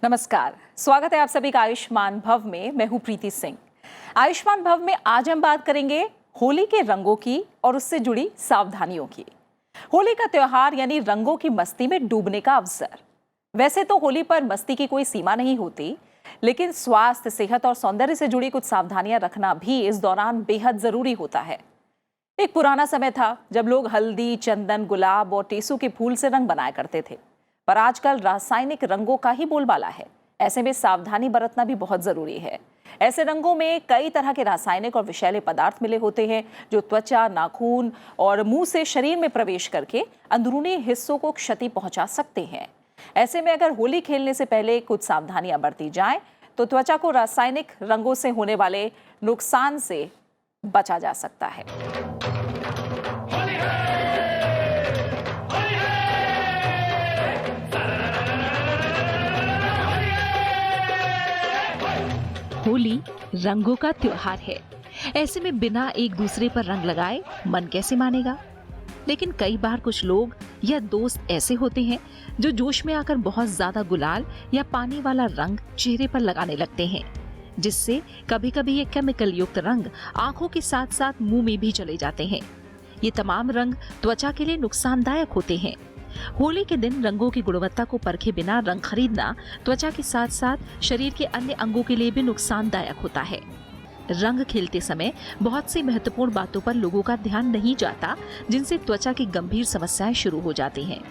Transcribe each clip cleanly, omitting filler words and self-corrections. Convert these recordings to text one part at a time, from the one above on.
नमस्कार, स्वागत है आप सभी का आयुष्मान भव में। मैं हूं प्रीति सिंह। आयुष्मान भव में आज हम बात करेंगे होली के रंगों की और उससे जुड़ी सावधानियों की। होली का त्योहार यानी रंगों की मस्ती में डूबने का अवसर। वैसे तो होली पर मस्ती की कोई सीमा नहीं होती, लेकिन स्वास्थ्य, सेहत और सौंदर्य से जुड़ी कुछ सावधानियां रखना भी इस दौरान बेहद जरूरी होता है। एक पुराना समय था जब लोग हल्दी, चंदन, गुलाब और टेसू के फूल से रंग बनाया करते थे, पर आजकल रासायनिक रंगों का ही बोलबाला है। ऐसे में सावधानी बरतना भी बहुत जरूरी है। ऐसे रंगों में कई तरह के रासायनिक और विषैले पदार्थ मिले होते हैं जो त्वचा, नाखून और मुंह से शरीर में प्रवेश करके अंदरूनी हिस्सों को क्षति पहुंचा सकते हैं। ऐसे में अगर होली खेलने से पहले कुछ सावधानियां बरती जाएं तो त्वचा को रासायनिक रंगों से होने वाले नुकसान से बचा जा सकता है। होली रंगों का त्योहार है। ऐसे में बिना एक दूसरे पर रंग लगाए मन कैसे मानेगा। लेकिन कई बार कुछ लोग या दोस्त ऐसे होते हैं जो जोश में आकर बहुत ज्यादा गुलाल या पानी वाला रंग चेहरे पर लगाने लगते हैं, जिससे कभी कभी ये केमिकल युक्त रंग आंखों के साथ साथ मुंह में भी चले जाते हैं। ये तमाम रंग त्वचा के लिए नुकसानदायक होते हैं। होली के दिन रंगों की गुणवत्ता को परखे बिना रंग खरीदना त्वचा के साथ साथ शरीर के अन्य अंगों के लिए भी नुकसानदायक होता है। रंग खेलते समय बहुत सी महत्वपूर्ण बातों पर लोगों का ध्यान नहीं जाता, जिनसे त्वचा की गंभीर समस्याएं शुरू हो जाती हैं।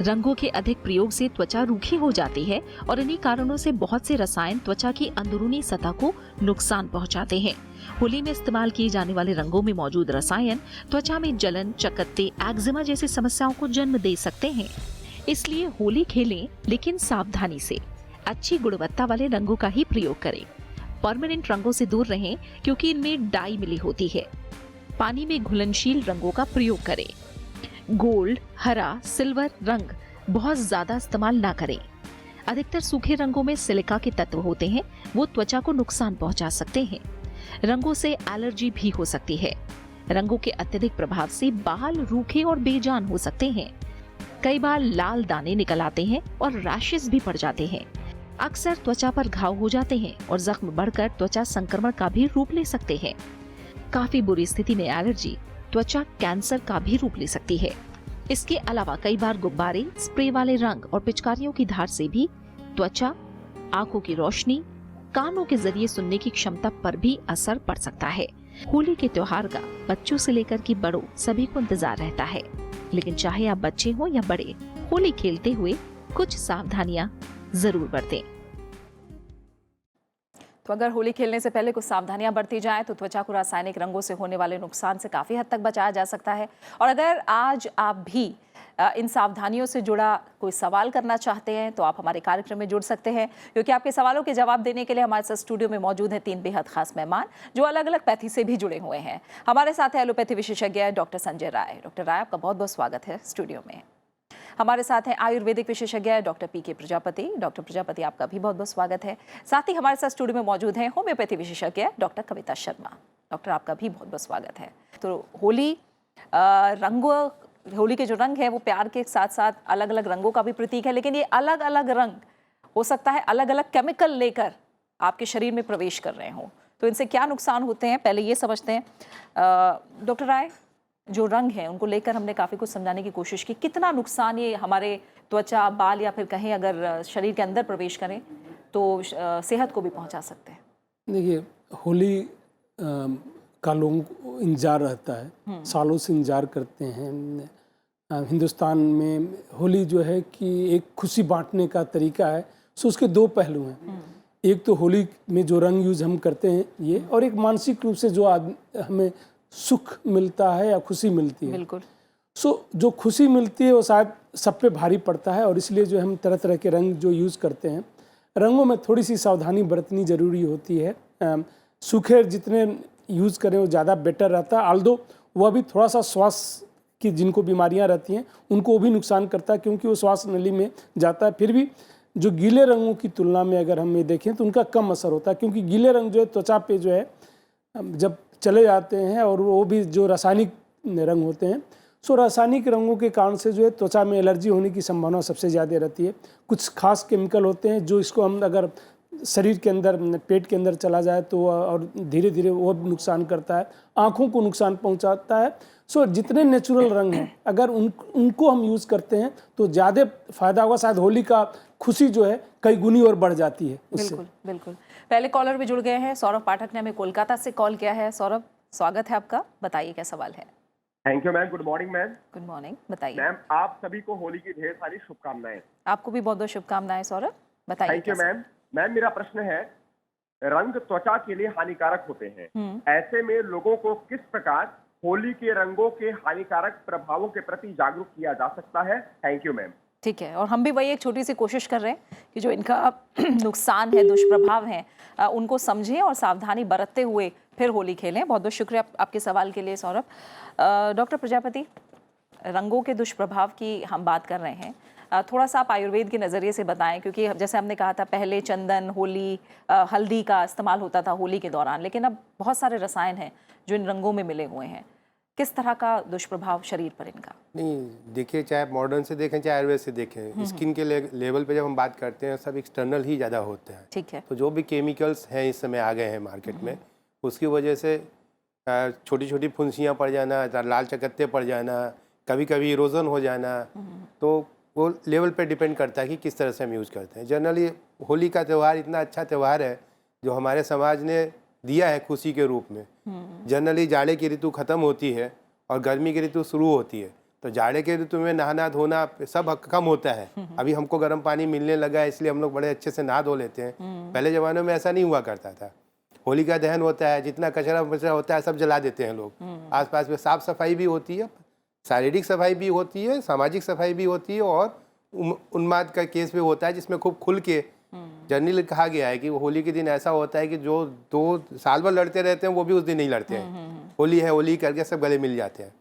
रंगों के अधिक प्रयोग से त्वचा रूखी हो जाती है और इन्हीं कारणों से बहुत से रसायन त्वचा की अंदरूनी सतह को नुकसान पहुंचाते हैं। होली में इस्तेमाल किए जाने वाले रंगों में मौजूद रसायन त्वचा में जलन, चकत्ते, एक्जिमा जैसी समस्याओं को जन्म दे सकते हैं। इसलिए होली खेलें, लेकिन सावधानी से। अच्छी गुणवत्ता वाले रंगों का ही प्रयोग करें। परमानेंट रंगों से दूर रहें क्योंकि इनमें डाई मिली होती है। पानी में घुलनशील रंगों का प्रयोग करें। गोल्ड, हरा, सिल्वर रंग बहुत ज्यादा इस्तेमाल ना करें। अधिकतर सूखे रंगों में सिलिका के तत्व होते हैं, वो त्वचा को नुकसान पहुंचा सकते हैं। रंगों से एलर्जी भी हो सकती है। रंगों के अत्यधिक प्रभाव से बाल रूखे और बेजान हो सकते हैं। कई बार लाल दाने निकल आते हैं और रैशेस भी पड़ जाते हैं। अक्सर त्वचा पर घाव हो जाते हैं और जख्म बढ़कर त्वचा संक्रमण का भी रूप ले सकते हैं। काफी बुरी स्थिति में एलर्जी त्वचा कैंसर का भी रूप ले सकती है। इसके अलावा कई बार गुब्बारे, स्प्रे वाले रंग और पिचकारियों की धार से भी त्वचा, आंखों की रोशनी, कानों के जरिए सुनने की क्षमता पर भी असर पड़ सकता है। होली के त्योहार का बच्चों से लेकर के बड़ों सभी को इंतजार रहता है, लेकिन चाहे आप बच्चे हो या बड़े, होली खेलते हुए कुछ सावधानियां जरूर बरतें। तो अगर होली खेलने से पहले कुछ सावधानियां बरती जाएं तो त्वचा को रासायनिक रंगों से होने वाले नुकसान से काफ़ी हद तक बचाया जा सकता है। और अगर आज आप भी इन सावधानियों से जुड़ा कोई सवाल करना चाहते हैं तो आप हमारे कार्यक्रम में जुड़ सकते हैं, क्योंकि आपके सवालों के जवाब देने के लिए हमारे साथ स्टूडियो में मौजूद हैं 3 बेहद खास मेहमान जो अलग अलग पैथी से भी जुड़े हुए हैं। हमारे साथ है एलोपैथी विशेषज्ञ डॉक्टर संजय राय। डॉक्टर राय, आपका बहुत बहुत स्वागत है स्टूडियो में। हमारे साथ हैं आयुर्वेदिक विशेषज्ञ डॉक्टर पीके प्रजापति। डॉक्टर प्रजापति, आपका भी बहुत बहुत स्वागत है। साथ ही हमारे साथ स्टूडियो में मौजूद हैं होम्योपैथी विशेषज्ञ डॉक्टर कविता शर्मा। डॉक्टर, आपका भी बहुत बहुत स्वागत है। तो होली के जो रंग है वो प्यार के साथ साथ अलग अलग रंगों का भी प्रतीक है, लेकिन ये अलग अलग रंग हो सकता है अलग अलग केमिकल लेकर आपके शरीर में प्रवेश कर रहे हों, तो इनसे क्या नुकसान होते हैं पहले ये समझते हैं। डॉक्टर राय, जो रंग है उनको लेकर हमने काफ़ी कुछ समझाने की कोशिश की, कितना नुकसान ये हमारे त्वचा, बाल या फिर कहीं अगर शरीर के अंदर प्रवेश करें तो सेहत को भी पहुंचा सकते हैं। देखिए, होली का लोगों को इंतजार रहता है, सालों से इंतजार करते हैं। हिंदुस्तान में होली जो है कि एक खुशी बांटने का तरीका है, सो उसके 2 पहलू हैं। एक तो होली में जो रंग यूज हम करते हैं ये, और एक मानसिक रूप से जो हमें सुख मिलता है या खुशी मिलती है। बिल्कुल। सो जो खुशी मिलती है वो शायद सब पे भारी पड़ता है, और इसलिए जो हम तरह तरह के रंग जो यूज़ करते हैं, रंगों में थोड़ी सी सावधानी बरतनी ज़रूरी होती है। सूखे जितने यूज़ करें वो ज़्यादा बेटर रहता है, आल्दो वह भी थोड़ा सा श्वास की जिनको बीमारियां रहती हैं उनको वो भी नुकसान करता है, क्योंकि वो श्वास नली में जाता है। फिर भी जो गीले रंगों की तुलना में अगर हम ये देखें तो उनका कम असर होता है, क्योंकि गीले रंग जो है त्वचा पे जो है जब चले जाते हैं, और वो भी जो रासायनिक रंग होते हैं, सो रासायनिक रंगों के कारण से जो है त्वचा में एलर्जी होने की संभावना सबसे ज़्यादा रहती है। कुछ खास केमिकल होते हैं जो इसको हम अगर शरीर के अंदर, पेट के अंदर चला जाए तो और धीरे धीरे वो नुकसान करता है, आँखों को नुकसान पहुँचाता है। सो जितने नेचुरल रंग हैं अगर उनको हम यूज़ करते हैं तो ज़्यादा फायदा होगा। शायद होली का खुशी जो है कई गुनी और बढ़ जाती है उससे। बिल्कुल बिल्कुल। पहले कॉलर भी जुड़ गए हैं, सौरभ पाठक ने हमें कोलकाता से कॉल किया है। सौरभ, स्वागत है आपका, बताइए क्या सवाल है। Thank you ma'am. Good morning ma'am. Good morning, बताइए। मैम आप सभी को होली की ढेर सारी शुभकामनाएं। आपको भी बहुत बहुत शुभकामनाएं सौरभ, बताइए। Thank you ma'am. मैम मेरा प्रश्न है, रंग त्वचा के लिए हानिकारक होते हैं, ऐसे में लोगों को किस प्रकार होली के रंगों के हानिकारक प्रभावों के प्रति जागरूक किया जा सकता है? Thank you ma'am. ठीक है, और हम भी वही एक छोटी सी कोशिश कर रहे हैं कि जो इनका नुकसान है, दुष्प्रभाव हैं, उनको समझें और सावधानी बरतते हुए फिर होली खेलें। बहुत बहुत शुक्रिया आपके सवाल के लिए सौरभ। डॉक्टर प्रजापति, रंगों के दुष्प्रभाव की हम बात कर रहे हैं, थोड़ा सा आप आयुर्वेद के नज़रिए से बताएं, क्योंकि जैसे हमने कहा था पहले चंदन, होली, हल्दी का इस्तेमाल होता था होली के दौरान, लेकिन अब बहुत सारे रसायन हैं जो इन रंगों में मिले हुए हैं। किस तरह का दुष्प्रभाव शरीर पर इनका? नहीं, देखिए, चाहे मॉडर्न से देखें चाहे आयुर्वेद से देखें, स्किन के लेवल पे जब हम बात करते हैं सब एक्सटर्नल ही ज़्यादा होते हैं। ठीक है। तो जो भी केमिकल्स हैं इस समय आ गए हैं मार्केट में, उसकी वजह से छोटी छोटी फुंसियाँ पड़ जाना, लाल चकत्ते पड़ जाना, कभी कभी इरोजन हो जाना, तो वो लेवल पे डिपेंड करता है कि किस तरह से हम यूज़ करते हैं। जनरली होली का त्यौहार इतना अच्छा त्यौहार है जो हमारे समाज ने दिया है खुशी के रूप में। जनरली जाड़े की ऋतु ख़त्म होती है और गर्मी की ऋतु शुरू होती है, तो जाड़े के ऋतु में नहाना धोना सब कम होता है। अभी हमको गर्म पानी मिलने लगा है, इसलिए हम लोग बड़े अच्छे से नहा धो लेते हैं। पहले ज़माने में ऐसा नहीं हुआ करता था। होली का दहन होता है, जितना कचरा वचरा होता है सब जला देते हैं लोग। आसपास में साफ सफाई भी होती है, शारीरिक सफाई भी होती है, सामाजिक सफाई भी होती है, और उन्माद का केस भी होता है जिसमें खूब खुल के जनरली कहा गया है कि वो होली के दिन ऐसा होता है कि जो 2 साल भर लड़ते रहते हैं वो भी उस दिन नहीं लड़ते हैं। होली है होली करके सब गले मिल जाते हैं।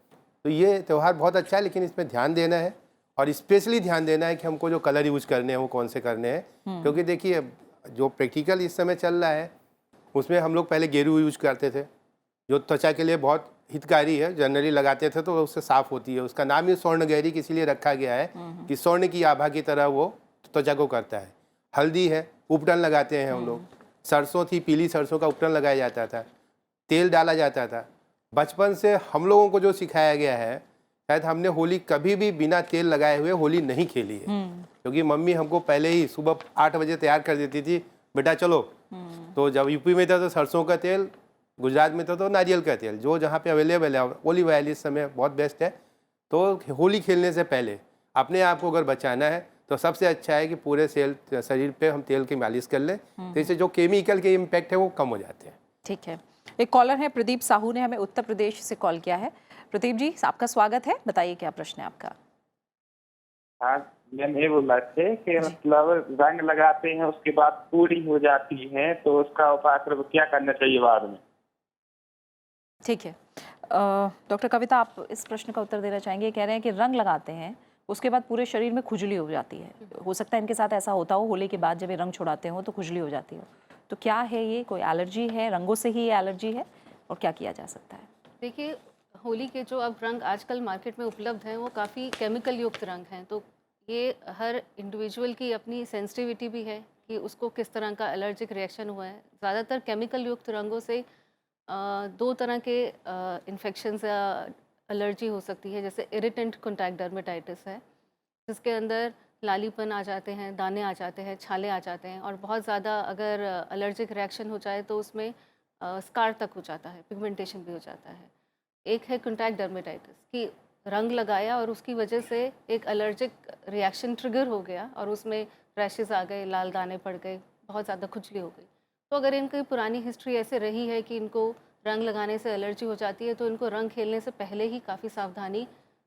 तो ये त्यौहार बहुत अच्छा है, लेकिन इसमें ध्यान देना है, और स्पेशली ध्यान देना है कि हमको जो कलर यूज करने हैं वो कौन से करने हैं। क्योंकि देखिए, जो प्रैक्टिकल इस समय चल रहा है उसमें हम लोग पहले गेरू यूज करते थे, जो त्वचा के लिए बहुत हितकारी है, जनरली लगाते थे तो उससे साफ होती है। उसका नाम ही स्वर्ण गैरी इसीलिए रखा गया है कि स्वर्ण की आभा की तरह वो त्वचा को करता है। हल्दी है, उपटन लगाते हैं हम लोग। सरसों थी, पीली सरसों का उपटन लगाया जाता था, तेल डाला जाता था। बचपन से हम लोगों को जो सिखाया गया है, शायद हमने होली कभी भी बिना तेल लगाए हुए होली नहीं खेली है, क्योंकि मम्मी हमको पहले ही सुबह 8 बजे तैयार कर देती थी, बेटा चलो। तो जब यूपी में था तो सरसों का तेल, गुजरात में था तो नारियल का तेल, जो जहाँ पे अवेलेबल है, ओलिव ऑयल इस समय बहुत बेस्ट है। तो होली खेलने से पहले अपने आप को अगर बचाना है तो सबसे अच्छा है कि पूरे शरीर पे हम तेल की मालिश कर लें, तो इससे जो केमिकल के इम्पैक्ट है वो कम हो जाते हैं। ठीक है। एक कॉलर है प्रदीप साहू ने हमें उत्तर प्रदेश से कॉल किया है। प्रदीप जी, आपका स्वागत है, बताइए क्या प्रश्न है आपका। हाँ, मैम ये बोल रहे थे कि मतलब रंग लगाते हैं उसके बाद पूरी हो जाती है, तो उसका उपाय फिर क्या करना चाहिए बाद में? ठीक है, डॉक्टर कविता, आप इस प्रश्न का उत्तर देना चाहेंगे। कह रहे हैं कि रंग लगाते हैं उसके बाद पूरे शरीर में खुजली हो जाती है, हो सकता है इनके साथ ऐसा होता हो, होली के बाद जब ये रंग छुड़ाते हो तो खुजली हो जाती हो, तो क्या है ये, कोई एलर्जी है, रंगों से ही ये एलर्जी है, और क्या किया जा सकता है? देखिए, होली के जो अब रंग आजकल मार्केट में उपलब्ध हैं वो काफ़ी केमिकल युक्त रंग हैं, तो ये हर इंडिविजुअल की अपनी सेंसिटिविटी भी है कि उसको किस तरह का एलर्जिक रिएक्शन हुआ है। ज़्यादातर केमिकल युक्त रंगों से 2 तरह के इन्फेक्शंस या एलर्जी हो सकती है, जैसे इरिटेंट कॉन्टैक्ट डर्मेटाइटिस है, जिसके अंदर लालीपन आ जाते हैं, दाने आ जाते हैं, छाले आ जाते हैं, और बहुत ज़्यादा अगर एलर्जिक रिएक्शन हो जाए तो उसमें स्कार तक हो जाता है, पिगमेंटेशन भी हो जाता है। एक है कॉन्टैक्ट डर्मेटाइटिस कि रंग लगाया और उसकी वजह से एक एलर्जिक रिएक्शन ट्रिगर हो गया और उसमें रैशेस आ गए, लाल दाने पड़ गए, बहुत ज़्यादा खुजली हो गई। तो अगर इनकी पुरानी हिस्ट्री ऐसे रही है कि इनको रंग लगाने से एलर्जी हो जाती है, तो इनको रंग खेलने से पहले ही काफ़ी सावधानी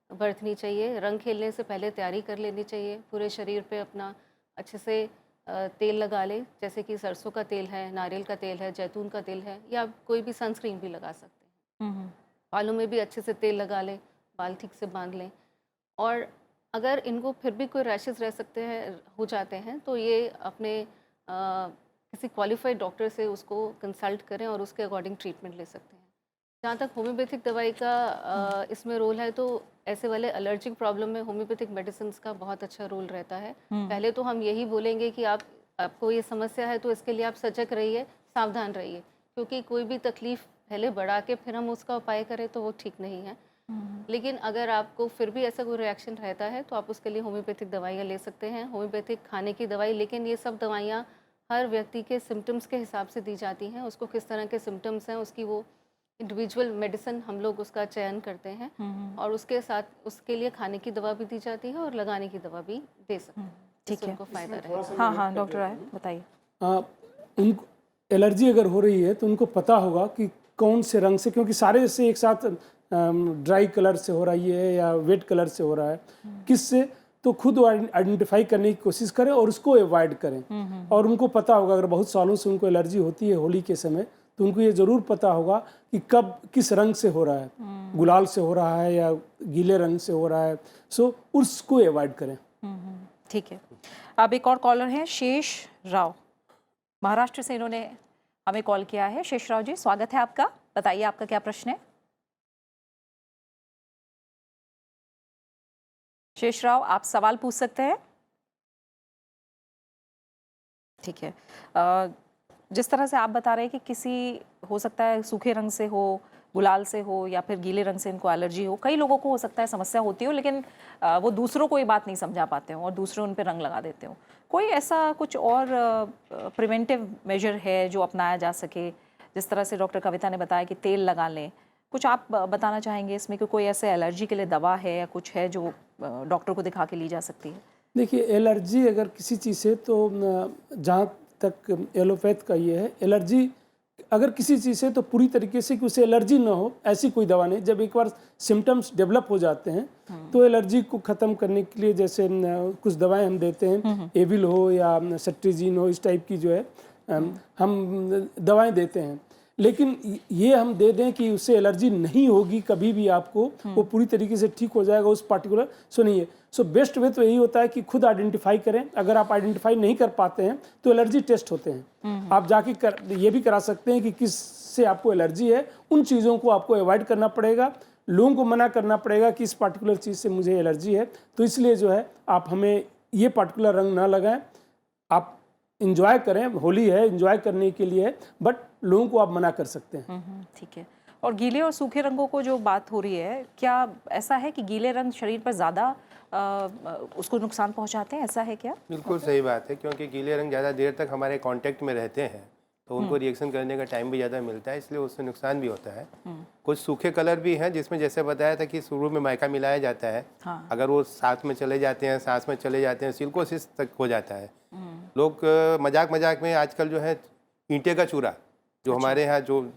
बरतनी चाहिए। रंग खेलने से पहले तैयारी कर लेनी चाहिए, पूरे शरीर पे अपना अच्छे से तेल लगा लें, जैसे कि सरसों का तेल है, नारियल का तेल है, जैतून का तेल है, या कोई भी सनस्क्रीन भी लगा सकते हैं। बालों में भी अच्छे से तेल लगा लें, बाल ठीक से बांध लें। और अगर इनको फिर भी कोई रैशेस रह सकते हैं, हो जाते हैं, तो ये अपने किसी क्वालिफाइड डॉक्टर से उसको कंसल्ट करें और उसके अकॉर्डिंग ट्रीटमेंट ले सकते हैं। जहाँ तक होम्योपैथिक दवाई का इसमें रोल है, तो ऐसे वाले एलर्जिक प्रॉब्लम में होम्योपैथिक मेडिसिन का बहुत अच्छा रोल रहता है। पहले तो हम यही बोलेंगे कि आपको ये समस्या है तो इसके लिए आप सजग रहिए, सावधान रहिए, क्योंकि कोई भी तकलीफ पहले बढ़ा के फिर हम उसका उपाय करें तो वो ठीक नहीं है। लेकिन अगर आपको फिर भी ऐसा कोई रिएक्शन रहता है तो आप उसके लिए होम्योपैथिक दवाइयाँ ले सकते हैं, होम्योपैथिक खाने की दवाई। लेकिन ये सब दवाइयाँ हर व्यक्ति के सिम्टम्स के हिसाब से दी जाती हैं, उसको किस तरह के सिम्टम्स हैं उसकी वो इंडिविजुअल मेडिसिन हम लोग उसका चयन करते हैं, और उसके साथ उसके लिए खाने की दवा भी दी जाती है और लगाने की दवा भी दे सकते हैं, ठीक जिससे है। उनको फ़ायदा रहेगा। हाँ हाँ डॉक्टर राय बताइए। उनको एलर्जी अगर हो रही है तो उनको पता होगा कि कौन से रंग से, क्योंकि सारे से एक साथ ड्राई कलर से हो रही है या वेट कलर से हो रहा है, किससे, तो खुद आइडेंटिफाई करने की कोशिश करें और उसको अवॉइड करें। और उनको पता होगा, अगर बहुत सालों से उनको एलर्जी होती है होली के समय, तो उनको ये ज़रूर पता होगा कि कब किस रंग से हो रहा है, गुलाल से हो रहा है या गीले रंग से हो रहा है, सो उसको अवॉइड करें। ठीक है। अब एक और कॉलर हैं, शेष राव, महाराष्ट्र से इन्होंने हमें कॉल किया है। शेष राव जी, स्वागत है आपका, बताइए आपका क्या प्रश्न है। शेष राव, आप सवाल पूछ सकते हैं। ठीक है। जिस तरह से आप बता रहे हैं कि किसी हो सकता है सूखे रंग से हो, गुलाल से हो या फिर गीले रंग से इनको एलर्जी हो, कई लोगों को हो सकता है समस्या होती हो, लेकिन वो दूसरों को ये बात नहीं समझा पाते हो और दूसरे उन पे रंग लगा देते हो। कोई ऐसा कुछ और प्रिवेंटिव मेजर है जो अपनाया जा सके, जिस तरह से डॉक्टर कविता ने बताया कि तेल लगा लें, कुछ आप बताना चाहेंगे इसमें कि कोई ऐसे एलर्जी के लिए दवा है या कुछ है जो डॉक्टर को दिखा के ली जा सकती है? देखिए, एलर्जी अगर किसी चीज़ से, तो जहाँ तक एलोपैथ का ये है, एलर्जी अगर किसी चीज़ से तो पूरी तरीके से कि उसे एलर्जी ना हो ऐसी कोई दवा नहीं। जब एक बार सिम्टम्स डेवलप हो जाते हैं तो एलर्जी को ख़त्म करने के लिए जैसे कुछ दवाएं हम देते हैं, एविल हो या सेट्रिजीन हो, इस टाइप की जो है हम दवाएं देते हैं। लेकिन ये हम दे दें कि उससे एलर्जी नहीं होगी कभी भी आपको, वो पूरी तरीके से ठीक हो जाएगा उस पार्टिकुलर, सो नहीं है। सो बेस्ट वे तो यही होता है कि खुद आइडेंटिफाई करें। अगर आप आइडेंटिफाई नहीं कर पाते हैं तो एलर्जी टेस्ट होते हैं, आप जाके ये भी करा सकते हैं कि किस से आपको एलर्जी है। उन चीज़ों को आपको अवॉइड करना पड़ेगा, लोगों को मना करना पड़ेगा कि इस पार्टिकुलर चीज़ से मुझे एलर्जी है, तो इसलिए जो है आप हमें ये पार्टिकुलर रंग ना लगाएं। आप इंजॉय करें, होली है, इंजॉय करने के लिए, बट लोगों को आप मना कर सकते हैं। ठीक है। और गीले और सूखे रंगों को जो बात हो रही है, क्या ऐसा है कि गीले रंग शरीर पर ज़्यादा उसको नुकसान पहुंचाते हैं, ऐसा है क्या? बिल्कुल सही बात है, क्योंकि गीले रंग ज़्यादा देर तक हमारे कांटेक्ट में रहते हैं तो उनको रिएक्शन करने का टाइम भी ज़्यादा मिलता है, इसलिए उससे नुकसान भी होता है। कुछ सूखे कलर भी हैं जिसमें जैसे बताया था कि शुरू में माइका मिलाया जाता है, अगर वो साथ में चले जाते हैं, सांस में चले जाते हैं, सिलिकोसिस तक हो जाता है। लोग मजाक मजाक में आजकल जो है ईंटे का चूरा, जो हमारे यहाँ जो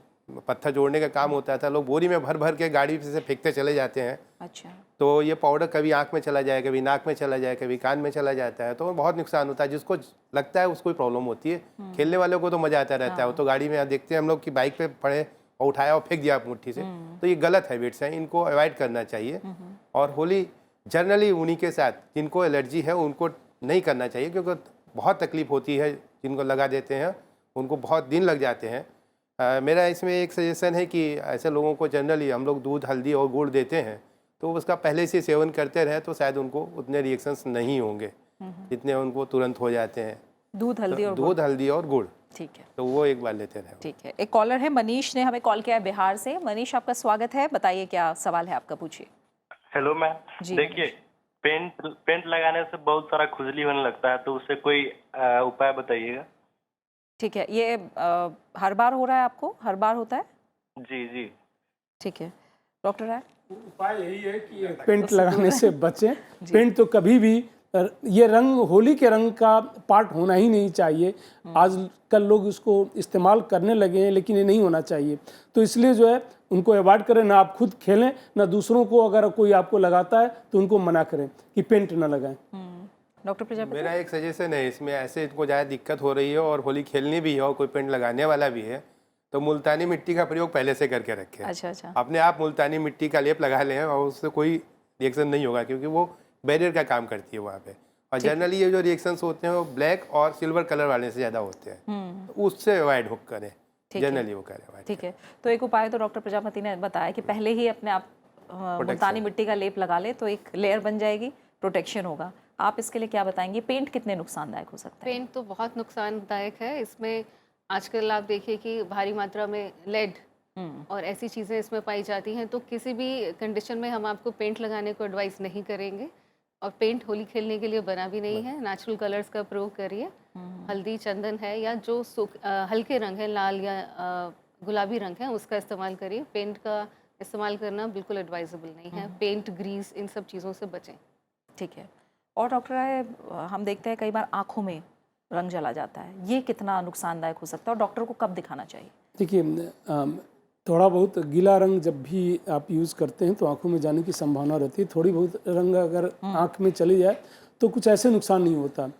पत्थर जोड़ने का काम होता था, लोग बोरी में भर भर के गाड़ी से फेंकते चले जाते हैं। अच्छा। तो ये पाउडर कभी आँख में चला जाए, कभी नाक में चला जाए, कभी कान में चला जाता है, तो बहुत नुकसान होता है। जिसको लगता है उसको प्रॉब्लम होती है, खेलने वालों को तो मजा आता रहता है। वो तो गाड़ी में देखते हैं हम लोग कि बाइक पे पड़े और उठाया और फेंक दिया मुट्ठी से, तो ये गलत हैबिट्स हैं, इनको अवॉइड करना चाहिए। और होली जनरली उन्हीं के साथ जिनको एलर्जी है उनको नहीं करना चाहिए, क्योंकि बहुत तकलीफ होती है। जिनको लगा देते हैं उनको बहुत दिन लग जाते हैं। मेरा इसमें एक सजेशन है कि ऐसे लोगों को जनरली हम लोग दूध, हल्दी और गुड़ देते हैं, तो उसका पहले से सेवन करते रहे तो शायद उनको उतने रिएक्शंस नहीं होंगे जितने उनको तुरंत हो जाते हैं। दूध, हल्दी और दूध, हल्दी और गुड़, ठीक है, तो वो एक बार लेते रहे। ठीक है। एक कॉलर है, मनीष ने हमें कॉल किया है बिहार से। मनीष, आपका स्वागत है, बताइए क्या सवाल है आपका, पूछिए। हेलो मैम, देखिए पेंट लगाने से बहुत सारा खुजली होने लगता है, तो उससे कोई उपाय बताइएगा। ठीक है, ये हर बार हो रहा है आपको, हर बार होता है? जी जी। ठीक है, डॉक्टर राय। उपाय यही है कि पेंट लगाने से बचें। पेंट तो कभी भी, ये रंग होली के रंग का पार्ट होना ही नहीं चाहिए। आजकल लोग उसको इस्तेमाल करने लगे हैं, लेकिन ये नहीं होना चाहिए। तो इसलिए जो है उनको अवॉइड करें, ना आप खुद खेलें, ना दूसरों को अगर कोई आपको लगाता है तो उनको मना करें कि पेंट ना लगाएं। डॉक्टर प्रजापति, मेरा एक सजेशन है इसमें, ऐसे इनको ज़्यादा दिक्कत हो रही है और होली खेलनी भी है और कोई पेंट लगाने वाला भी है, तो मुल्तानी मिट्टी का प्रयोग पहले से करके रखें। अच्छा। अपने आप मुल्तानी मिट्टी का लेप लगा लें और उससे कोई रिएक्शन नहीं होगा, क्योंकि वो बैरियर का काम करती है वहाँ पे। और जनरली ये जो रिएक्शंस होते हैं वो ब्लैक और सिल्वर कलर वाले से ज़्यादा होते हैं, तो उससे अवॉइड करें, जनरली वो करें। ठीक है, तो एक उपाय तो डॉक्टर प्रजापति ने बताया कि पहले ही अपने आप मुल्तानी मिट्टी का लेप लगा ले तो एक लेयर बन जाएगी, प्रोटेक्शन होगा। आप इसके लिए क्या बताएंगे, पेंट कितने नुकसानदायक हो सकता है? पेंट तो बहुत नुकसानदायक है। इसमें आजकल आप देखिए कि भारी मात्रा में लेड और ऐसी चीज़ें इसमें पाई जाती हैं, तो किसी भी कंडीशन में हम आपको पेंट लगाने को एडवाइस नहीं करेंगे। और पेंट होली खेलने के लिए बना भी नहीं है। नेचुरल कलर्स का प्रयोग करिए। हल्दी, चंदन है या जो हल्के रंग है, लाल या गुलाबी रंग है, उसका इस्तेमाल करिए। पेंट का इस्तेमाल करना बिल्कुल एडवाइजेबल नहीं है। पेंट, ग्रीस, इन सब चीज़ों से बचें। ठीक है। और डॉक्टर राय, हम देखते हैं कई बार आँखों में रंग चला जाता है, ये कितना नुकसानदायक हो सकता है और डॉक्टर को कब दिखाना चाहिए? देखिए, थोड़ा बहुत गीला रंग जब भी आप यूज़ करते हैं तो आंखों में जाने की संभावना रहती है। थोड़ी बहुत रंग अगर आंख में चली जाए तो कुछ ऐसे नुकसान नहीं होता,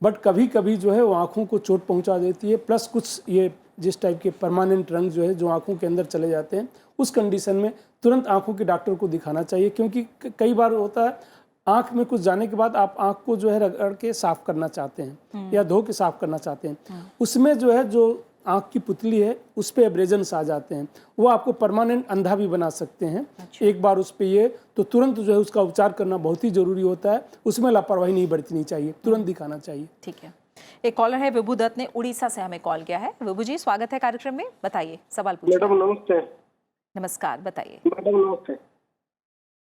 बट कभी कभी जो है वो आंखों को चोट पहुंचा देती है। प्लस कुछ ये जिस टाइप के परमानेंट रंग जो है जो आंखों के अंदर चले जाते हैं, उस कंडीशन में तुरंत आंखों के डॉक्टर को दिखाना चाहिए। क्योंकि कई बार होता है आँख में कुछ जाने के बाद आप आँख को जो है रगड़ के साफ़ करना चाहते हैं या धो के साफ़ करना चाहते हैं, उसमें जो है जो आँख की पुतली है उस पे एब्रेजन्स आ जाते हैं, वो आपको परमानेंट अंधा भी बना सकते हैं। एक बार उस पे ये तो तुरंत जो है उसका उपचार करना बहुत ही ज़रूरी होता है। उसमें लापरवाही नहीं बरतनी चाहिए, तुरंत दिखाना चाहिए। ठीक है। एक कॉलर है विभू दत्त ने उड़ीसा से हमें कॉल किया है। विभू जी, स्वागत है कार्यक्रम में, बताइए, सवाल पूछिए। मैडम नमस्ते। नमस्कार, बताइए। मैडम नमस्ते।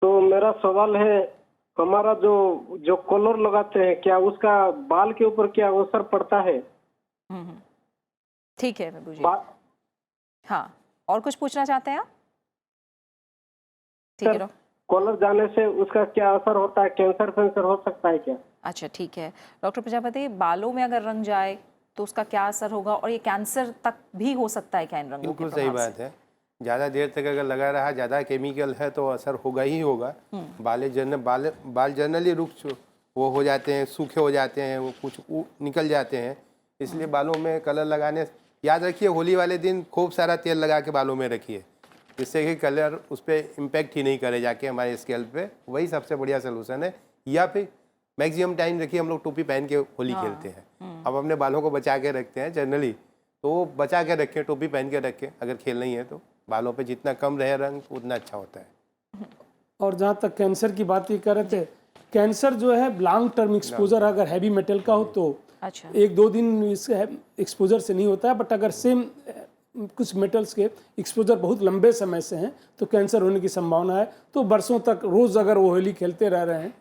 तो मेरा सवाल है, हमारा जो कलर लगाते हैं क्या उसका बाल के ऊपर क्या असर पड़ता है? ठीक है विभू जी। हाँ, और कुछ पूछना चाहते हैं आप? ठीक है। कलर जाने से उसका क्या असर होता है? कैंसर हो सकता है क्या? अच्छा, ठीक है। डॉक्टर प्रजापति, बालों में अगर रंग जाए तो उसका क्या असर होगा और ये कैंसर तक भी हो सकता है क्या इन रंगों के बिल्कुल सही बात है। ज़्यादा देर तक अगर लगा रहा, ज़्यादा केमिकल है तो असर होगा ही होगा। बाल जनरली रुख वो हो जाते हैं, सूखे हो जाते हैं, वो कुछ निकल जाते हैं। इसलिए बालों में कलर लगाने, याद रखिए होली वाले दिन खूब सारा तेल लगा के बालों में रखिए, जिससे कि कलर उस पर इम्पेक्ट ही नहीं करे जाके हमारे स्कैल्प पे। वही सबसे बढ़िया सोल्यूशन है। या फिर मैक्सिमम टाइम देखिए हम लोग टोपी पहन के होली खेलते हैं, अब अपने बालों को बचा के रखते हैं जनरली, तो वो बचा के रखें, टोपी पहन के रखें। अगर खेल नहीं है तो बालों पे जितना कम रहे रंग उतना अच्छा होता है। और जहाँ तक कैंसर की बात ये कर रहे थे, कैंसर जो है लॉन्ग टर्म एक्सपोजर अगर हैवी मेटल का हो तो अच्छा 1-2 दिन इस एक्सपोजर से नहीं होता है। बट अगर सेम कुछ मेटल्स के एक्सपोजर बहुत लंबे समय से हैं तो कैंसर होने की संभावना है। तो वर्षों तक रोज़ अगर वो होली खेलते रह रहे हैं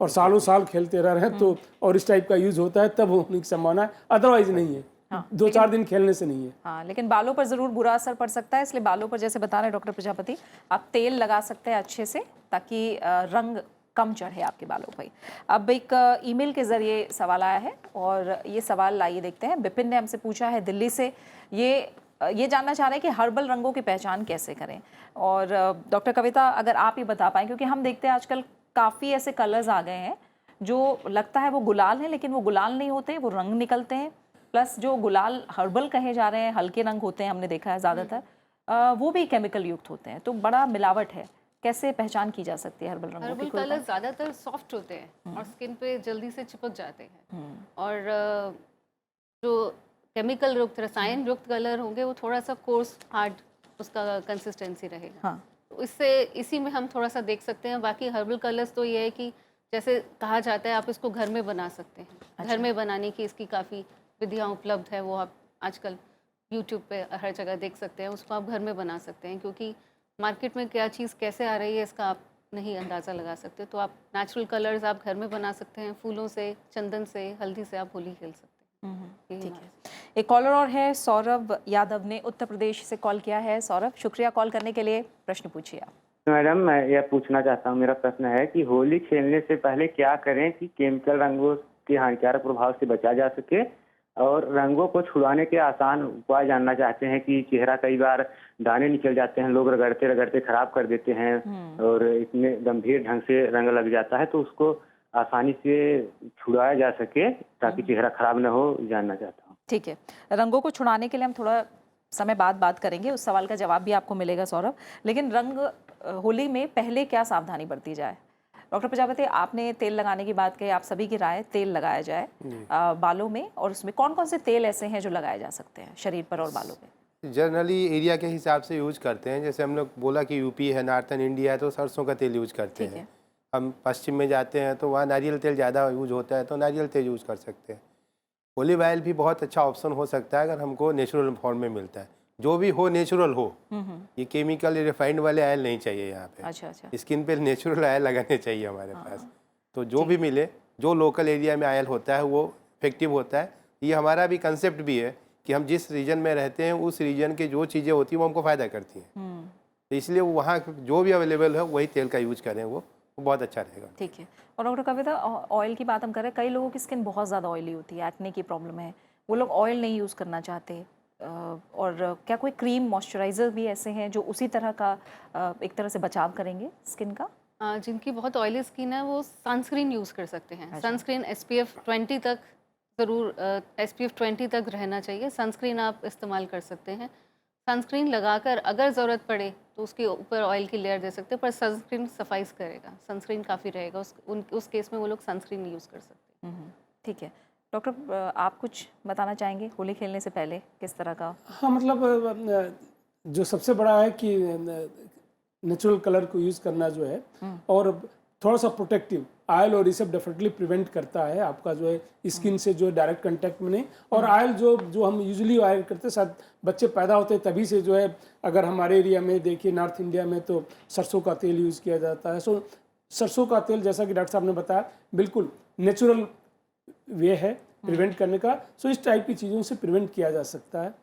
और सालों साल खेलते रह रहे हैं तो और इस टाइप का यूज़ होता है तब होने की संभावना है, अदरवाइज नहीं है। 2-4 दिन खेलने से नहीं है। हाँ, लेकिन बालों पर ज़रूर बुरा असर पड़ सकता है। इसलिए बालों पर, जैसे बता रहे हैं डॉक्टर प्रजापति, आप तेल लगा सकते हैं अच्छे से ताकि रंग कम चढ़े आपके बालों पर। अब एक ईमेल के ज़रिए सवाल आया है और ये सवाल लाइए देखते हैं। विपिन ने हमसे पूछा है दिल्ली से, ये जानना चाह रहे हैं कि हर्बल रंगों की पहचान कैसे करें। और डॉक्टर कविता, अगर आप ये बता पाएँ, क्योंकि हम देखते हैं आजकल काफ़ी ऐसे कलर्स आ गए हैं जो लगता है वो गुलाल हैं लेकिन वो गुलाल नहीं होते, वो रंग निकलते हैं। प्लस जो गुलाल हर्बल कहे जा रहे हैं, हल्के रंग होते हैं, हमने देखा है ज़्यादातर, वो भी केमिकल युक्त होते हैं, तो बड़ा मिलावट है। कैसे पहचान की जा सकती है हर्बल रंगों की? हर्बल कलर ज़्यादातर सॉफ्ट होते हैं और स्किन पे जल्दी से चिपक जाते हैं। और जो केमिकल युक्त, रसायन युक्त कलर होंगे वो थोड़ा सा कोर्स, हार्ड उसका कंसिस्टेंसी रहेगा। हाँ, तो इसी में हम थोड़ा सा देख सकते हैं। बाकी हर्बल कलर्स तो ये है कि जैसे कहा जाता है आप इसको घर में बना सकते हैं। अच्छा। घर में बनाने की इसकी काफ़ी विधियाँ उपलब्ध है, वो आप आजकल यूट्यूब पे हर जगह देख सकते हैं। उसको आप घर में बना सकते हैं, क्योंकि मार्केट में क्या चीज़ कैसे आ रही है इसका आप नहीं अंदाज़ा लगा सकते। तो आप नेचुरल कलर्स आप घर में बना सकते हैं, फूलों से, चंदन से, हल्दी से आप होली खेल सकते हैं। ठीक है। एक कॉलर और है, सौरभ यादव ने उत्तर प्रदेश से कॉल किया है। सौरभ, शुक्रिया कॉल करने के लिए, प्रश्न पूछिए आप। मैडम, मैं यह पूछना चाहता हूँ, मेरा प्रश्न है कि होली खेलने से पहले क्या करें कि केमिकल रंगों के हानिकारक प्रभाव से बचा जा सके, और रंगों को छुड़ाने के आसान उपाय जानना चाहते हैं कि चेहरा कई बार दाने निकल जाते हैं, लोग रगड़ते रगड़ते खराब कर देते हैं और इतने गंभीर ढंग से रंग लग जाता है, तो उसको आसानी से छुड़ाया जा सके ताकि चेहरा खराब न हो, जानना चाहता हूँ। ठीक है, रंगों को छुड़ाने के लिए हम थोड़ा समय बाद बात करेंगे, उस सवाल का जवाब भी आपको मिलेगा सौरभ। लेकिन होली में पहले क्या सावधानी बरती जाए? डॉक्टर प्रजापति, आपने तेल लगाने की बात कही, आप सभी की राय तेल लगाया जाए बालों में, और उसमें कौन कौन से तेल ऐसे हैं जो लगाए जा सकते हैं शरीर पर और बालों पे? जनरली एरिया के हिसाब से यूज करते हैं। जैसे हम लोग बोला कि यूपी है, नॉर्थन इंडिया है, तो सरसों का तेल यूज करते हैं। हम पश्चिम में जाते हैं तो वहाँ नारियल तेल ज़्यादा यूज होता है, तो नारियल तेल यूज कर सकते हैं। ओलिव ऑयल भी बहुत अच्छा ऑप्शन हो सकता है अगर हमको नेचुरल फॉर्म में मिलता है। जो भी हो नेचुरल हो, ये केमिकल रिफाइंड वाले ऑयल नहीं चाहिए यहाँ पे। अच्छा। स्किन पे नेचुरल ऑयल लगाने चाहिए हमारे पास। तो जो भी मिले, जो लोकल एरिया में ऑयल होता है वो इफेक्टिव होता है। ये हमारा भी कंसेप्ट भी है कि हम जिस रीजन में रहते हैं उस रीजन के जो चीज़ें होती हैं वो हमको फ़ायदा करती हैं। तो इसलिए वहाँ जो भी अवेलेबल है वही तेल का यूज करें, वो बहुत अच्छा रहेगा। ठीक है। और डॉक्टर कविता, ऑयल की बात हम कर रहे हैं, कई लोगों की स्किन बहुत ज़्यादा ऑयली होती है, एक्ने की प्रॉब्लम है, वो लोग ऑयल नहीं यूज़ करना चाहते। और क्या कोई क्रीम, मॉइस्चराइज़र भी ऐसे हैं जो उसी तरह का एक तरह से बचाव करेंगे स्किन का? जिनकी बहुत ऑयली स्किन है वो सनस्क्रीन यूज़ कर सकते हैं। सनस्क्रीन SPF 20 तक ज़रूर SPF 20 तक रहना चाहिए। सनस्क्रीन आप इस्तेमाल कर सकते हैं। सनस्क्रीन लगाकर अगर ज़रूरत पड़े तो उसके ऊपर ऑयल की लेयर दे सकते हैं, पर सनस्क्रीन सफाइस करेगा, सनस्क्रीन काफ़ी रहेगा। उस केस में वो लोग सनस्क्रीन यूज़ कर सकते हैं। ठीक है। डॉक्टर, आप कुछ बताना चाहेंगे होली खेलने से पहले किस तरह का? हाँ, मतलब जो सबसे बड़ा है कि नेचुरल कलर को यूज़ करना जो है, और थोड़ा सा प्रोटेक्टिव ऑयल और ये सब डेफिनेटली प्रिवेंट करता है आपका जो है स्किन से जो है डायरेक्ट कांटेक्ट में नहीं। और ऑयल जो हम यूजुअली ऑयल करते हैं, शायद बच्चे पैदा होते हैं तभी से जो है, अगर हमारे एरिया में देखिए नॉर्थ इंडिया में तो सरसों का तेल यूज़ किया जाता है। सो सरसों का तेल, जैसा कि डॉक्टर साहब ने बताया, बिल्कुल नेचुरल वे है प्रिवेंट करने का। सो इस टाइप की चीज़ों से प्रिवेंट किया जा सकता है,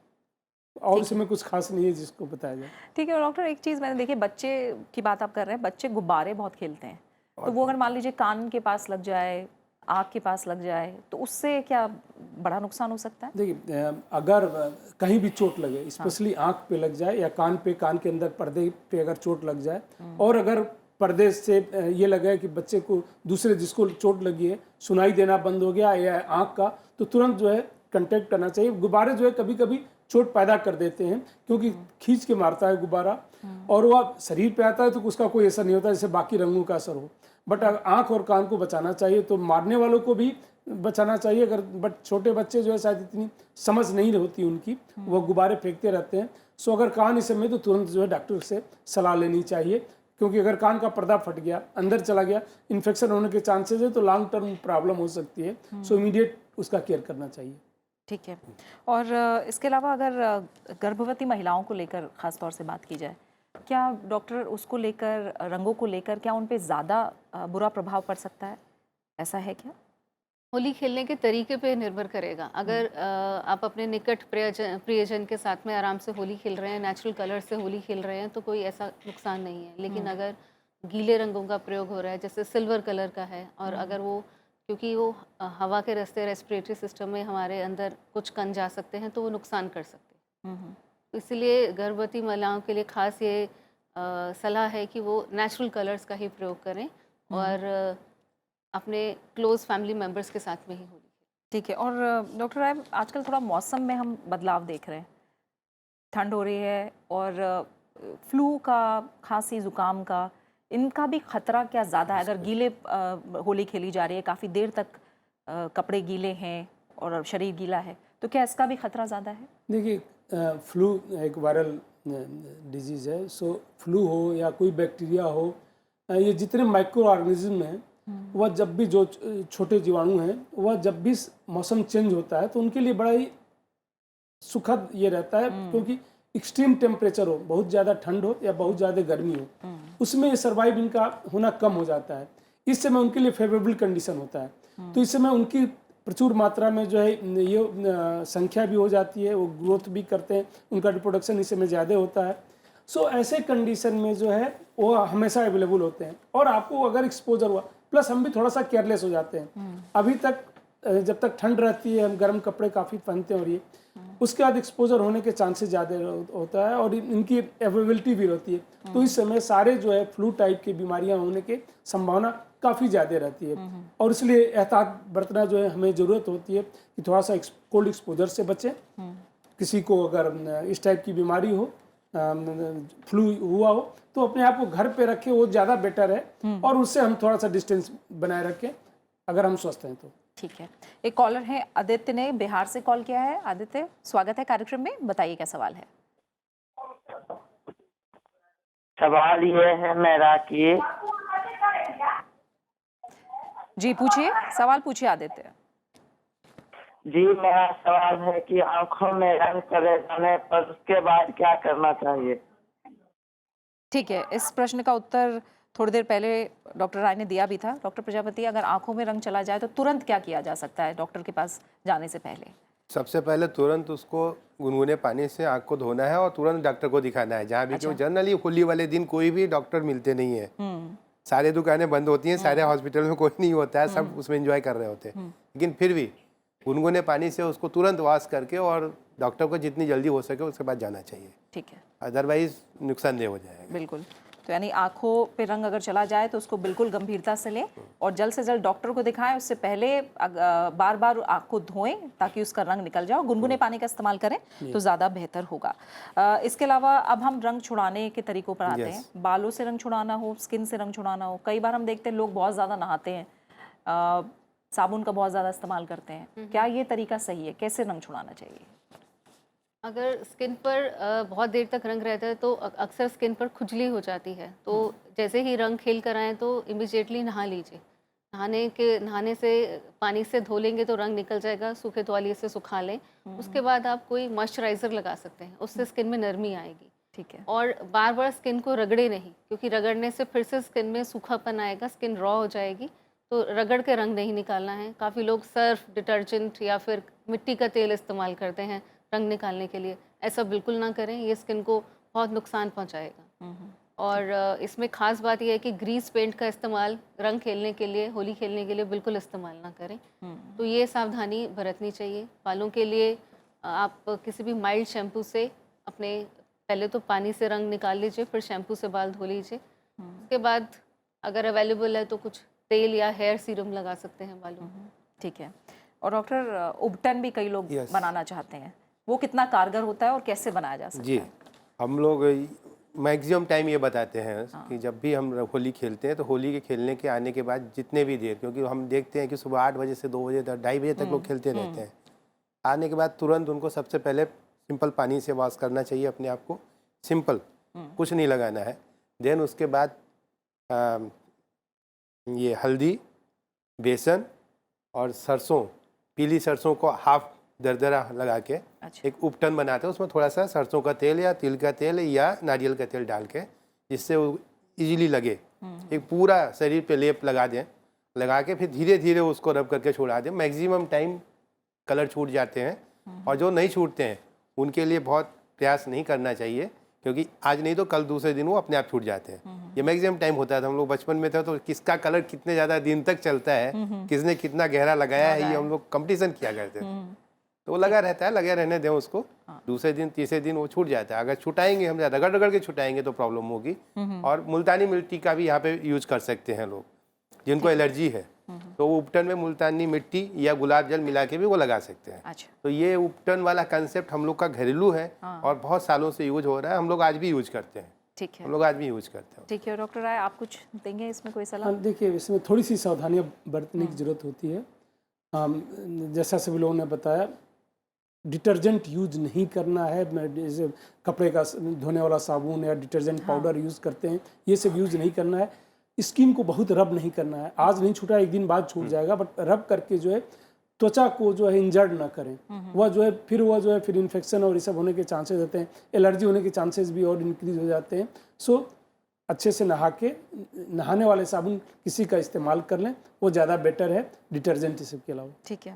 और इसमें कुछ खास नहीं है जिसको बताया जाए। ठीक है। डॉक्टर, एक चीज़ मैंने देखी, बच्चे की बात आप कर रहे हैं, बच्चे गुब्बारे बहुत खेलते हैं, तो वो अगर मान लीजिए कान के पास लग जाए, आँख के पास लग जाए, तो उससे क्या बड़ा नुकसान हो सकता है? देखिए, अगर कहीं भी चोट लगे, स्पेशली आँख पे लग जाए या कान के अंदर पर्दे पे अगर चोट लग जाए, और अगर पर्दे से ये लगे कि बच्चे को दूसरे जिसको चोट लगी है सुनाई देना बंद हो गया या आँख का, तो तुरंत जो है कांटेक्ट करना चाहिए। गुब्बारे जो है कभी कभी चोट पैदा कर देते हैं, क्योंकि खींच के मारता है गुब्बारा, और वह शरीर पे आता है तो उसका कोई असर नहीं होता जैसे बाकी रंगों का असर हो। बट आँख और कान को बचाना चाहिए, तो मारने वालों को भी बचाना चाहिए। अगर बट छोटे बच्चे जो है शायद इतनी समझ नहीं होती उनकी, वो गुब्बारे फेंकते रहते हैं। सो अगर कान इस समय तो तुरंत जो है डॉक्टर से सलाह लेनी चाहिए, क्योंकि अगर कान का पर्दा फट गया, अंदर चला गया, इन्फेक्शन होने के चांसेस है, तो लॉन्ग टर्म प्रॉब्लम हो सकती है। सो इमीडिएट उसका केयर करना चाहिए। ठीक है। और इसके अलावा अगर गर्भवती महिलाओं को लेकर ख़ास तौर से बात की जाए, क्या डॉक्टर उसको लेकर, रंगों को लेकर, क्या उन पे ज़्यादा बुरा प्रभाव पड़ सकता है? ऐसा है क्या? होली खेलने के तरीके पे निर्भर करेगा। अगर आप अपने निकट प्रियजन के साथ में आराम से होली खेल रहे हैं, नेचुरल कलर से होली खेल रहे हैं, तो कोई ऐसा नुकसान नहीं है। लेकिन अगर गीले रंगों का प्रयोग हो रहा है, जैसे सिल्वर कलर का है, और अगर वो, क्योंकि वो हवा के रास्ते रेस्पिरेटरी सिस्टम में हमारे अंदर कुछ कण जा सकते हैं, तो वो नुकसान कर सकते हैं। इसलिए गर्भवती महिलाओं के लिए खास ये सलाह है कि वो नेचुरल कलर्स का ही प्रयोग करें, और अपने क्लोज फैमिली मेम्बर्स के साथ में ही होली। ठीक है। और डॉक्टर राय, आजकल थोड़ा मौसम में हम बदलाव देख रहे हैं, ठंड हो रही है, और फ्लू का, खांसी जुकाम का, इनका भी खतरा क्या ज़्यादा है? अगर गीले होली खेली जा रही है, काफ़ी देर तक कपड़े गीले हैं और शरीर गीला है, तो क्या इसका भी खतरा ज़्यादा है? देखिए, फ्लू एक वायरल डिजीज़ है। सो फ्लू हो या कोई बैक्टीरिया हो, ये जितने माइक्रो ऑर्गेनिज्म हैं, वह जब भी, जो छोटे जीवाणु हैं, वह जब भी मौसम चेंज होता है तो उनके लिए बड़ा ही सुखद ये रहता है, क्योंकि एक्सट्रीम टेम्परेचर हो, बहुत ज़्यादा ठंड हो या बहुत ज़्यादा गर्मी हो, उसमें सर्वाइव इनका होना कम हो जाता है। इस समय उनके लिए फेवरेबल कंडीशन होता है, तो इस समय उनकी प्रचुर मात्रा में जो है ये संख्या भी हो जाती है, वो ग्रोथ भी करते हैं, उनका रिप्रोडक्शन इस समय ज़्यादा होता है। सो ऐसे कंडीशन में जो है वो हमेशा अवेलेबल होते हैं, और आपको अगर एक्सपोजर हुआ, प्लस हम भी थोड़ा सा केयरलेस हो जाते हैं। अभी तक जब तक ठंड रहती है हम गर्म कपड़े काफ़ी पहनते हैं, और ये उसके बाद एक्सपोजर होने के चांसेस ज़्यादा होता है, और इनकी अवेलेबिलिटी भी होती है। तो इस समय सारे जो है फ्लू टाइप की बीमारियां होने की संभावना काफ़ी ज़्यादा रहती है, और इसलिए एहतियात बरतना जो है हमें ज़रूरत होती है कि थोड़ा सा कोल्ड एक्सपोजर से बचें। किसी को अगर इस टाइप की बीमारी हो, फ्लू हुआ हो, तो अपने आप को घर पे रखें, वो ज़्यादा बेटर है, और उससे हम थोड़ा सा डिस्टेंस बनाए रखें अगर हम स्वस्थ हैं तो। ठीक है। एक कॉलर है आदित्य ने बिहार से कॉल किया है। आदित्य, स्वागत है कार्यक्रम में, बताइए क्या सवाल है? सवाल ये है मेरा कि जी पूछिए, सवाल पूछिए आदित्य। जी मेरा सवाल है कि आंखों में रंग चले जाने पर उसके बाद क्या करना चाहिए? ठीक है, इस प्रश्न का उत्तर थोड़ी देर पहले डॉक्टर राय ने दिया भी था। डॉक्टर प्रजापति, अगर आंखों में रंग चला जाए तो तुरंत क्या किया जा सकता है डॉक्टर के पास जाने से पहले? सबसे पहले तुरंत उसको गुनगुने पानी से आँख को धोना है और तुरंत डॉक्टर को दिखाना है जहाँ भी। अच्छा। क्यों जनरली होली वाले दिन कोई भी डॉक्टर मिलते नहीं है, सारे दुकानें बंद होती हैं, सारे हॉस्पिटल में कोई नहीं होता है, सब उसमें एंजॉय कर रहे होते हैं। लेकिन फिर भी गुनगुने पानी से उसको तुरंत वॉश करके और डॉक्टर को जितनी जल्दी हो सके उसके बाद जाना चाहिए, ठीक है, अदरवाइज नुकसानदेह हो जाएगा। बिल्कुल। तो यानी आंखों पे रंग अगर चला जाए तो उसको बिल्कुल गंभीरता से लें और जल्द से जल्द डॉक्टर को दिखाएं। उससे पहले बार बार आंख को धोएं ताकि उसका रंग निकल जाए और गुनगुने पानी का इस्तेमाल करें तो ज़्यादा बेहतर होगा। इसके अलावा अब हम रंग छुड़ाने के तरीकों पर आते हैं। बालों से रंग छुड़ाना हो, स्किन से रंग छुड़ाना हो, कई बार हम देखते हैं लोग बहुत ज़्यादा नहाते हैं, साबुन का बहुत ज़्यादा इस्तेमाल करते हैं। क्या ये तरीका सही है? कैसे रंग छुड़ाना चाहिए? अगर स्किन पर बहुत देर तक रंग रहता है तो अक्सर स्किन पर खुजली हो जाती है, तो जैसे ही रंग खेल कर आए तो इमिजिएटली नहा लीजिए। नहाने से पानी से धो लेंगे तो रंग निकल जाएगा, सूखे तौलिए से सुखा लें। उसके बाद आप कोई मॉइस्चराइज़र लगा सकते हैं, उससे स्किन में नरमी आएगी। ठीक है। और बार बार स्किन को रगड़े नहीं, क्योंकि रगड़ने से फिर से स्किन में सूखापन आएगा, स्किन रॉ हो जाएगी। तो रगड़ के रंग नहीं निकालना है। काफ़ी लोग सर्फ, डिटर्जेंट या फिर मिट्टी का तेल इस्तेमाल करते हैं रंग निकालने के लिए। ऐसा बिल्कुल ना करें, ये स्किन को बहुत नुकसान पहुंचाएगा। और इसमें ख़ास बात यह है कि ग्रीस पेंट का इस्तेमाल रंग खेलने के लिए, होली खेलने के लिए बिल्कुल इस्तेमाल ना करें। तो ये सावधानी बरतनी चाहिए। बालों के लिए आप किसी भी माइल्ड शैम्पू से अपने पहले तो पानी से रंग निकाल लीजिए, फिर शैम्पू से बाल धो लीजिए। उसके बाद अगर अवेलेबल है तो कुछ तेल या हेयर सीरम लगा सकते हैं बालों में। ठीक है। और डॉक्टर, उबटन भी कई लोग बनाना चाहते हैं, वो कितना कारगर होता है और कैसे बनाया जा सकता है? हम लोग मैक्सिमम टाइम ये बताते हैं कि जब भी हम होली खेलते हैं तो होली के खेलने के आने के बाद जितने भी देर, क्योंकि हम देखते हैं कि सुबह 8 बजे से 2 बजे तक, 2:30 बजे तक लोग खेलते रहते हैं। आने के बाद तुरंत उनको सबसे पहले सिंपल पानी से वॉश करना चाहिए अपने आप को, सिंपल, कुछ नहीं लगाना है। देन उसके बाद ये हल्दी, बेसन और सरसों, पीली सरसों को हाफ दरदरा लगा के एक उपटन बनाते हैं। उसमें थोड़ा सा सरसों का तेल या तिल का तेल या नारियल का तेल डाल के, जिससे वो इजीली लगे, एक पूरा शरीर पे लेप लगा दें। लगा के फिर धीरे धीरे उसको रब करके छुड़ा दें। मैक्सिमम टाइम कलर छूट जाते हैं और जो नहीं छूटते हैं उनके लिए बहुत प्रयास नहीं करना चाहिए, क्योंकि आज नहीं तो कल दूसरे दिन वो अपने आप छूट जाते हैं। ये मैक्सिमम टाइम होता था। हम लोग बचपन में थे तो किसका कलर कितने ज़्यादा दिन तक चलता है, किसने कितना गहरा लगाया है, ये हम लोग कंपटीशन किया करते थे। तो वो लगा रहता है, लगे रहने दें उसको। दूसरे दिन तीसरे दिन वो छूट जाता है। अगर छुटाएंगे हम, रगड़ रगड़ के छुटाएंगे तो प्रॉब्लम होगी। और मुल्तानी मिट्टी का भी यहाँ पे यूज कर सकते हैं लोग जिनको एलर्जी है, तो वो उपटन में मुल्तानी मिट्टी या गुलाब जल मिला के भी वो लगा सकते हैं। अच्छा। तो ये उपटन वाला कंसेप्ट हम लोग का घरेलू है और बहुत सालों से यूज हो रहा है। हम लोग आज भी यूज करते हैं। ठीक है, हम लोग आज भी यूज करते हैं। ठीक है। डॉक्टर राय, आप कुछ देंगे इसमें कोई सलाह? देखिए, इसमें थोड़ी सी सावधानियाँ बरतने की ज़रूरत होती है। जैसा सभी लोगों ने बताया, डिटर्जेंट यूज नहीं करना है। जैसे कपड़े का धोने वाला साबुन या डिटर्जेंट पाउडर यूज़ करते हैं, ये सब यूज़ नहीं करना है। स्किन को बहुत रब नहीं करना है। आज नहीं छूटा, एक दिन बाद छूट जाएगा, बट रब करके जो है त्वचा को जो है इंजर्ड ना करें। वह जो है फिर इन्फेक्शन और ये सब होने के चांसेस रहते हैं, एलर्जी होने के चांसेस भी और इंक्रीज हो जाते हैं। सो अच्छे से नहाने वाले साबुन किसी का इस्तेमाल कर लें, वो ज़्यादा बेटर है डिटर्जेंट सब के अलावा। ठीक है।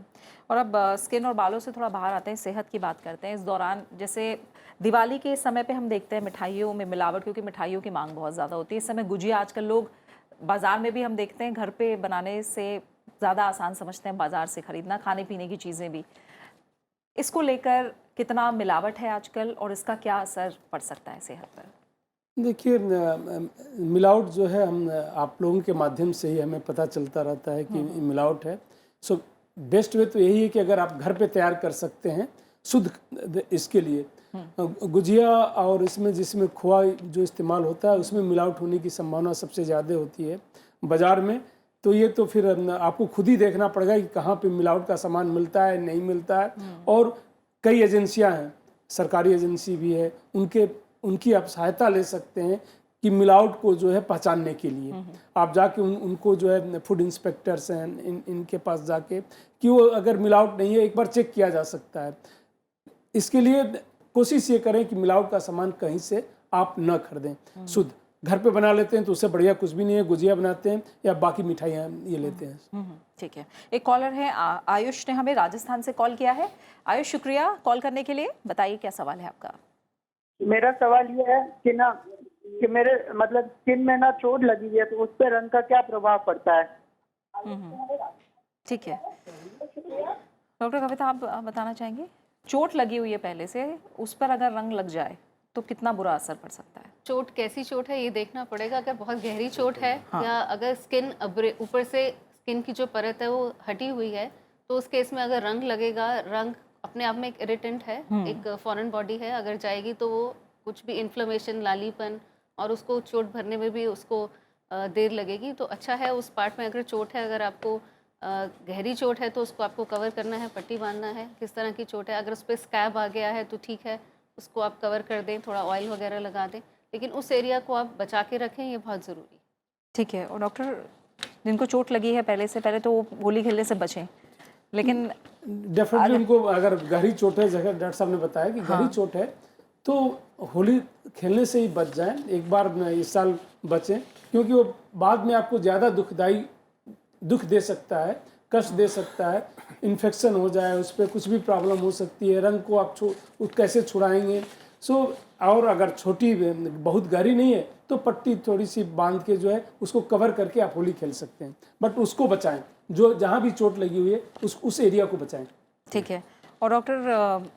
और अब स्किन और बालों से थोड़ा बाहर आते हैं, सेहत की बात करते हैं। इस दौरान जैसे दिवाली के समय पे हम देखते हैं मिठाइयों में मिलावट, क्योंकि मिठाइयों की मांग बहुत ज़्यादा होती है इस समय। गुजिया आजकल लोग बाज़ार में भी हम देखते हैं, घर पे बनाने से ज़्यादा आसान समझते हैं बाज़ार से ख़रीदना, खाने पीने की चीज़ें भी। इसको लेकर कितना मिलावट है आजकल और इसका क्या असर पड़ सकता है सेहत पर? देखिए, मिलावट जो है हम आप लोगों के माध्यम से ही हमें पता चलता रहता है कि मिलावट है। सो बेस्ट वे तो यही है कि अगर आप घर पे तैयार कर सकते हैं शुद्ध, इसके लिए गुजिया और इसमें जिसमें खोआ जो इस्तेमाल होता है उसमें मिलावट होने की संभावना सबसे ज़्यादा होती है बाज़ार में। तो ये तो फिर आपको खुद ही देखना पड़ेगा कि कहाँ पे मिलावट का सामान मिलता है, नहीं मिलता है। और कई एजेंसियां हैं, सरकारी एजेंसी भी है, उनकी आप सहायता ले सकते हैं कि मिलावट को जो है पहचानने के लिए आप जाके उनको जो है फूड इंस्पेक्टर्स हैं इनके पास जाके कि वो अगर मिलावट नहीं है एक बार चेक किया जा सकता है। इसके लिए कोशिश ये करें कि मिलावट का सामान कहीं से आप न खरीदें, शुद्ध घर पे बना लेते हैं तो उससे बढ़िया कुछ भी नहीं है, गुजिया बनाते हैं या बाकी मिठाइयाँ ये लेते हैं। ठीक है, एक कॉलर है आयुष ने हमें राजस्थान से कॉल किया है। आयुष शुक्रिया कॉल करने के लिए, बताइए क्या सवाल है आपका। मेरा सवाल ये है कि ना कि मेरे मतलब स्किन में ना चोट लगी है तो उस पर रंग का क्या प्रभाव पड़ता है। ठीक है डॉक्टर कविता, आप बताना चाहेंगे, चोट लगी हुई है पहले से, उस पर अगर रंग लग जाए तो कितना बुरा असर पड़ सकता है। चोट कैसी चोट है ये देखना पड़ेगा। अगर बहुत गहरी चोट है हाँ। या अगर स्किन ऊपर से स्किन की जो परत है वो हटी हुई है तो उस केस में अगर रंग लगेगा, रंग अपने आप में एक इरिटेंट है, एक फॉरेन बॉडी है, अगर जाएगी तो वो कुछ भी इन्फ्लेमेशन, लालीपन और उसको चोट भरने में भी उसको देर लगेगी। तो अच्छा है उस पार्ट में अगर चोट है, अगर आपको गहरी चोट है तो उसको आपको कवर करना है, पट्टी बांधना है। किस तरह की चोट है, अगर उस पर स्कैब आ गया है तो ठीक है, उसको आप कवर कर दें, थोड़ा ऑयल वगैरह लगा दें, लेकिन उस एरिया को आप बचा के रखें, ये बहुत ज़रूरी है। ठीक है, और डॉक्टर जिनको चोट लगी है पहले तो वो होली खेलने से बचें, लेकिन डेफिनेटली उनको अगर गहरी चोट है, जगह डॉक्टर साहब ने बताया कि गहरी चोट है तो होली खेलने से ही बच जाएं, एक बार इस साल बचें, क्योंकि वो बाद में आपको ज़्यादा दुख दे सकता है, कष्ट दे सकता है, इन्फेक्शन हो जाए, उस पर कुछ भी प्रॉब्लम हो सकती है, रंग को आप कैसे छुड़ाएंगे। और अगर छोटी बहुत गहरी नहीं है तो पट्टी थोड़ी सी बांध के जो है उसको कवर करके आप होली खेल सकते हैं, बट उसको बचाएं, जो जहाँ भी चोट लगी हुई है उस एरिया को बचाएं। ठीक है, और डॉक्टर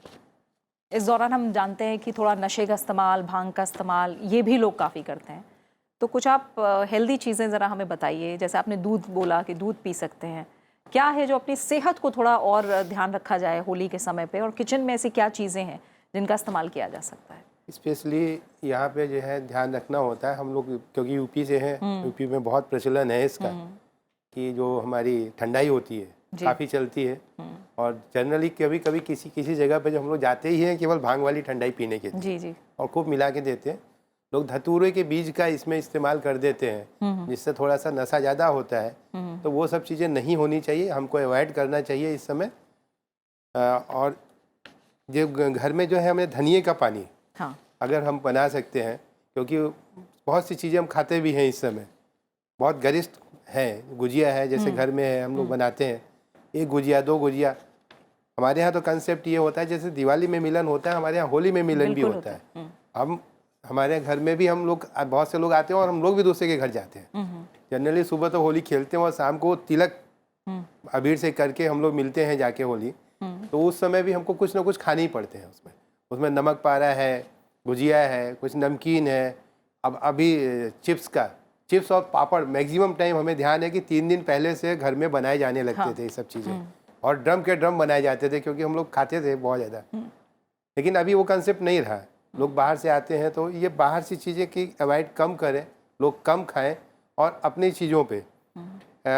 इस दौरान हम जानते हैं कि थोड़ा नशे का इस्तेमाल, भांग का इस्तेमाल, ये भी लोग काफ़ी करते हैं, तो कुछ आप हेल्दी चीज़ें ज़रा हमें बताइए। जैसे आपने दूध बोला कि दूध पी सकते हैं, क्या है जो अपनी सेहत को थोड़ा और ध्यान रखा जाए होली के समय पे, और किचन में ऐसी क्या चीज़ें हैं जिनका इस्तेमाल किया जा सकता है। स्पेशली यहाँ पे जो है ध्यान रखना होता है, हम लोग क्योंकि यूपी से हैं, यूपी में बहुत प्रचलन है इसका कि जो हमारी ठंडाई होती है काफ़ी चलती है, और जनरली कभी कभी किसी जगह पे जो हम लोग जाते ही हैं केवल भांग वाली ठंडाई पीने के लिए, जी और खूब मिला के देते हैं। लोग धतूरे के बीज का इसमें इस्तेमाल कर देते हैं जिससे थोड़ा सा नशा ज़्यादा होता है, तो वो सब चीज़ें नहीं होनी चाहिए, हमको अवॉइड करना चाहिए इस समय। और जो घर में जो है हमें धनिए का पानी अगर हम बना सकते हैं, क्योंकि बहुत सी चीज़ें हम खाते भी हैं इस समय, बहुत गरिष्ठ है, गुजिया है जैसे घर में है हम लोग बनाते हैं, एक गुजिया 2 गुजिया। हमारे यहाँ तो कंसेप्ट ये होता है जैसे दिवाली में मिलन होता है, हमारे यहाँ होली में मिलन भी होता है। हमारे घर में भी हम लोग बहुत से लोग आते हैं और हम लोग भी दूसरे के घर जाते हैं। जनरली सुबह तो होली खेलते हैं और शाम को तिलक अबीर से करके हम लोग मिलते हैं जाके होली, तो उस समय भी हमको कुछ ना कुछ खाने ही पड़ते हैं। उसमें नमक पारा है, गुजिया है, कुछ नमकीन है, अब अभी चिप्स और पापड़ मैक्सिमम टाइम हमें ध्यान है कि 3 दिन पहले से घर में बनाए जाने लगते थे ये सब चीज़ें, और ड्रम के ड्रम बनाए जाते थे क्योंकि हम लोग खाते थे बहुत ज़्यादा। लेकिन अभी वो कंसेप्ट नहीं रहा, लोग बाहर से आते हैं तो ये बाहर सी चीज़ें की अवॉइड कम करें, लोग कम खाएं और अपनी चीज़ों पे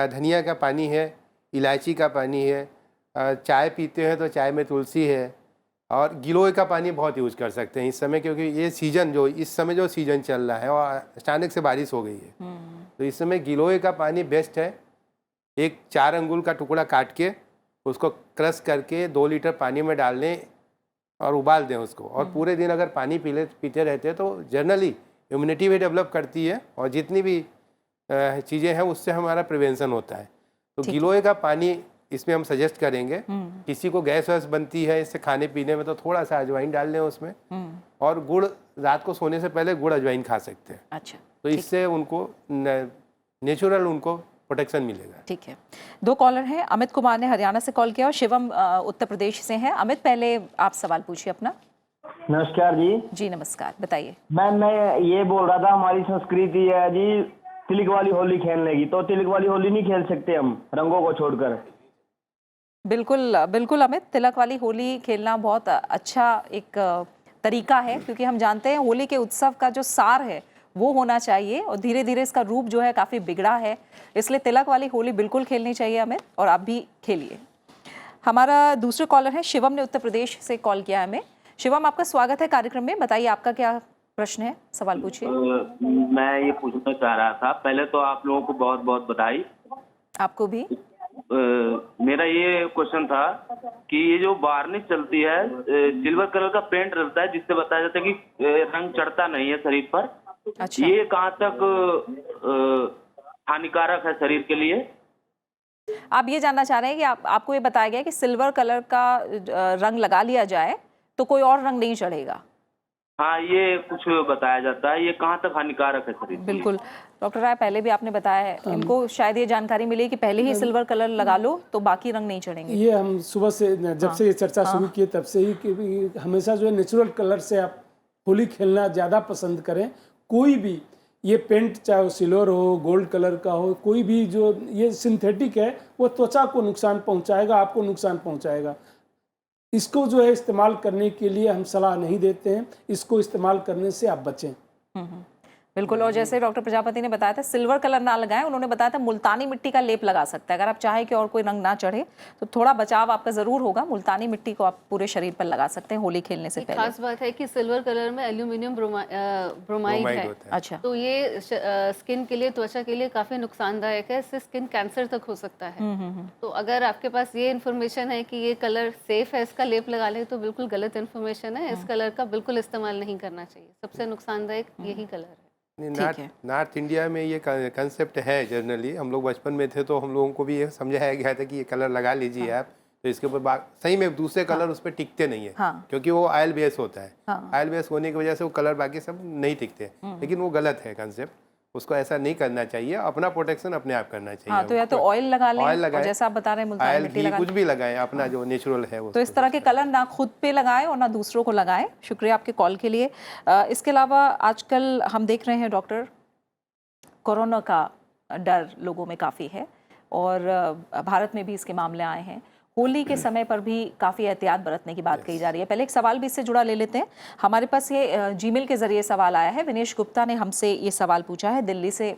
धनिया का पानी है, इलायची का पानी है, चाय पीते हैं तो चाय में तुलसी है, और गिलोय का पानी बहुत यूज़ कर सकते हैं इस समय, क्योंकि ये सीज़न इस समय जो सीज़न चल रहा है और अचानक से बारिश हो गई है, तो इस समय गिलोय का पानी बेस्ट है। एक 4 अंगुल का टुकड़ा काट के उसको क्रश करके 2 लीटर पानी में डाल लें और उबाल दें उसको, और पूरे दिन अगर पानी पीते रहते हैं तो जनरली इम्यूनिटी भी डेवलप करती है, और जितनी भी चीज़ें हैं उससे हमारा प्रिवेंशन होता है। तो गिलोय का पानी इसमें हम सजेस्ट करेंगे। किसी को गैस वैस बनती है इससे खाने पीने में तो थोड़ा सा अजवाइन डाल लें उसमें, और गुड़ रात को सोने से पहले गुड़ अजवाइन खा सकते हैं। अच्छा, तो इससे उनको नेचुरल उनको प्रोटेक्शन मिलेगा। ठीक है, 2 कॉलर हैं। अमित कुमार ने हरियाणा से कॉल किया और शिवम उत्तर प्रदेश से हैं। अमित, पहले आप सवाल पूछिए अपना। नमस्कार जी। जी नमस्कार, बताइए। मैं ये बोल रहा था, हमारी संस्कृति है जी तिलक वाली होली खेलने की, तो तिलक वाली होली नहीं खेल सकते हम रंगों को छोड़कर? बिल्कुल अमित, तिलक वाली होली खेलना बहुत अच्छा एक तरीका है, क्योंकि हम जानते हैं होली के उत्सव का जो सार है वो होना चाहिए, और धीरे धीरे इसका रूप जो है काफ़ी बिगड़ा है, इसलिए तिलक वाली होली बिल्कुल खेलनी चाहिए अमित, और आप भी खेलिए। हमारा दूसरे कॉलर है शिवम ने उत्तर प्रदेश से कॉल किया है हमें। शिवम, आपका स्वागत है कार्यक्रम में, बताइए आपका क्या प्रश्न है, सवाल पूछिए। मैं ये पूछना चाह रहा था, पहले तो आप लोगों को बहुत बहुत बधाई। आपको भी। मेरा ये क्वेश्चन था कि ये जो वार्निश चलती है, सिल्वर कलर का पेंट रहता है जिससे बताया जाता है कि रंग चढ़ता नहीं है शरीर पर। अच्छा। ये कहाँ तक हानिकारक है शरीर के लिए? आप ये जानना चाह रहे हैं कि आपको ये बताया गया कि सिल्वर कलर का रंग लगा लिया जाए तो कोई और रंग नहीं चढ़ेगा? हाँ, ये कुछ बताया जाता है, ये कहाँ तक हानिकारक है शरीर? बिल्कुल डॉक्टर राय, पहले भी आपने बताया है, इनको शायद ये जानकारी मिली कि पहले ही सिल्वर कलर लगा लो तो बाकी रंग नहीं चढ़ेंगे। ये हम सुबह से जब से ये चर्चा शुरू की तब से ही कि हमेशा जो है नेचुरल कलर से आप होली खेलना ज़्यादा पसंद करें। कोई भी ये पेंट, चाहे वो सिल्वर हो, गोल्ड कलर का हो, कोई भी जो ये सिंथेटिक है वो त्वचा को नुकसान पहुंचाएगा, आपको नुकसान पहुंचाएगा। इसको जो है इस्तेमाल करने के लिए हम सलाह नहीं देते हैं, इसको इस्तेमाल करने से आप बचें। बिल्कुल। और जैसे डॉक्टर प्रजापति ने बताया था सिल्वर कलर ना लगाएं, उन्होंने बताया था मुल्तानी मिट्टी का लेप लगा सकता है। अगर आप चाहें कि और कोई रंग ना चढ़े तो थोड़ा बचाव आपका जरूर होगा। मुल्तानी मिट्टी को आप पूरे शरीर पर लगा सकते हैं होली खेलने से पहले। खास बात है कि सिल्वर कलर में एल्यूमिनियम ब्रोमाइड है। अच्छा। तो ये स्किन के लिए, त्वचा के लिए काफी नुकसानदायक है, इससे स्किन कैंसर तक हो सकता है। तो अगर आपके पास ये इन्फॉर्मेशन है कि ये कलर सेफ है, इसका लेप लगा ले, तो बिल्कुल गलत इन्फॉर्मेशन है। इस कलर का बिल्कुल इस्तेमाल नहीं करना चाहिए, सबसे नुकसानदायक यही कलर है। नॉर्थ इंडिया में ये कंसेप्ट है। जनरली हम लोग बचपन में थे तो हम लोगों को भी ये समझाया गया था कि ये कलर लगा लीजिए आप, तो इसके ऊपर सही में दूसरे कलर उस पर टिकते नहीं है, क्योंकि वो ऑयल बेस होता है। ऑयल बेस होने की वजह से वो कलर बाकी सब नहीं टिकते, लेकिन वो गलत है कंसेप्ट। उसको ऐसा नहीं करना चाहिए, अपना प्रोटेक्शन अपने आप करना चाहिए। हाँ, तो या तो ऑयल लगा लें, और जैसा आप बता रहे हैं मुल्तानी मिट्टी लगा, कुछ भी लगाएं, अपना जो नेचुरल है वो। तो इस तरह के कलर ना खुद पे लगाएं और ना दूसरों को लगाएं। शुक्रिया आपके कॉल के लिए। इसके अलावा आजकल हम देख रहे हैं डॉक्टर, कोरोना का डर लोगों में काफ़ी है और भारत में भी इसके मामले आए हैं। होली के समय पर भी काफ़ी एहतियात बरतने की बात कही जा रही है। पहले एक सवाल भी इससे जुड़ा ले लेते हैं। हमारे पास ये जीमेल के ज़रिए सवाल आया है। विनेश गुप्ता ने हमसे ये सवाल पूछा है, दिल्ली से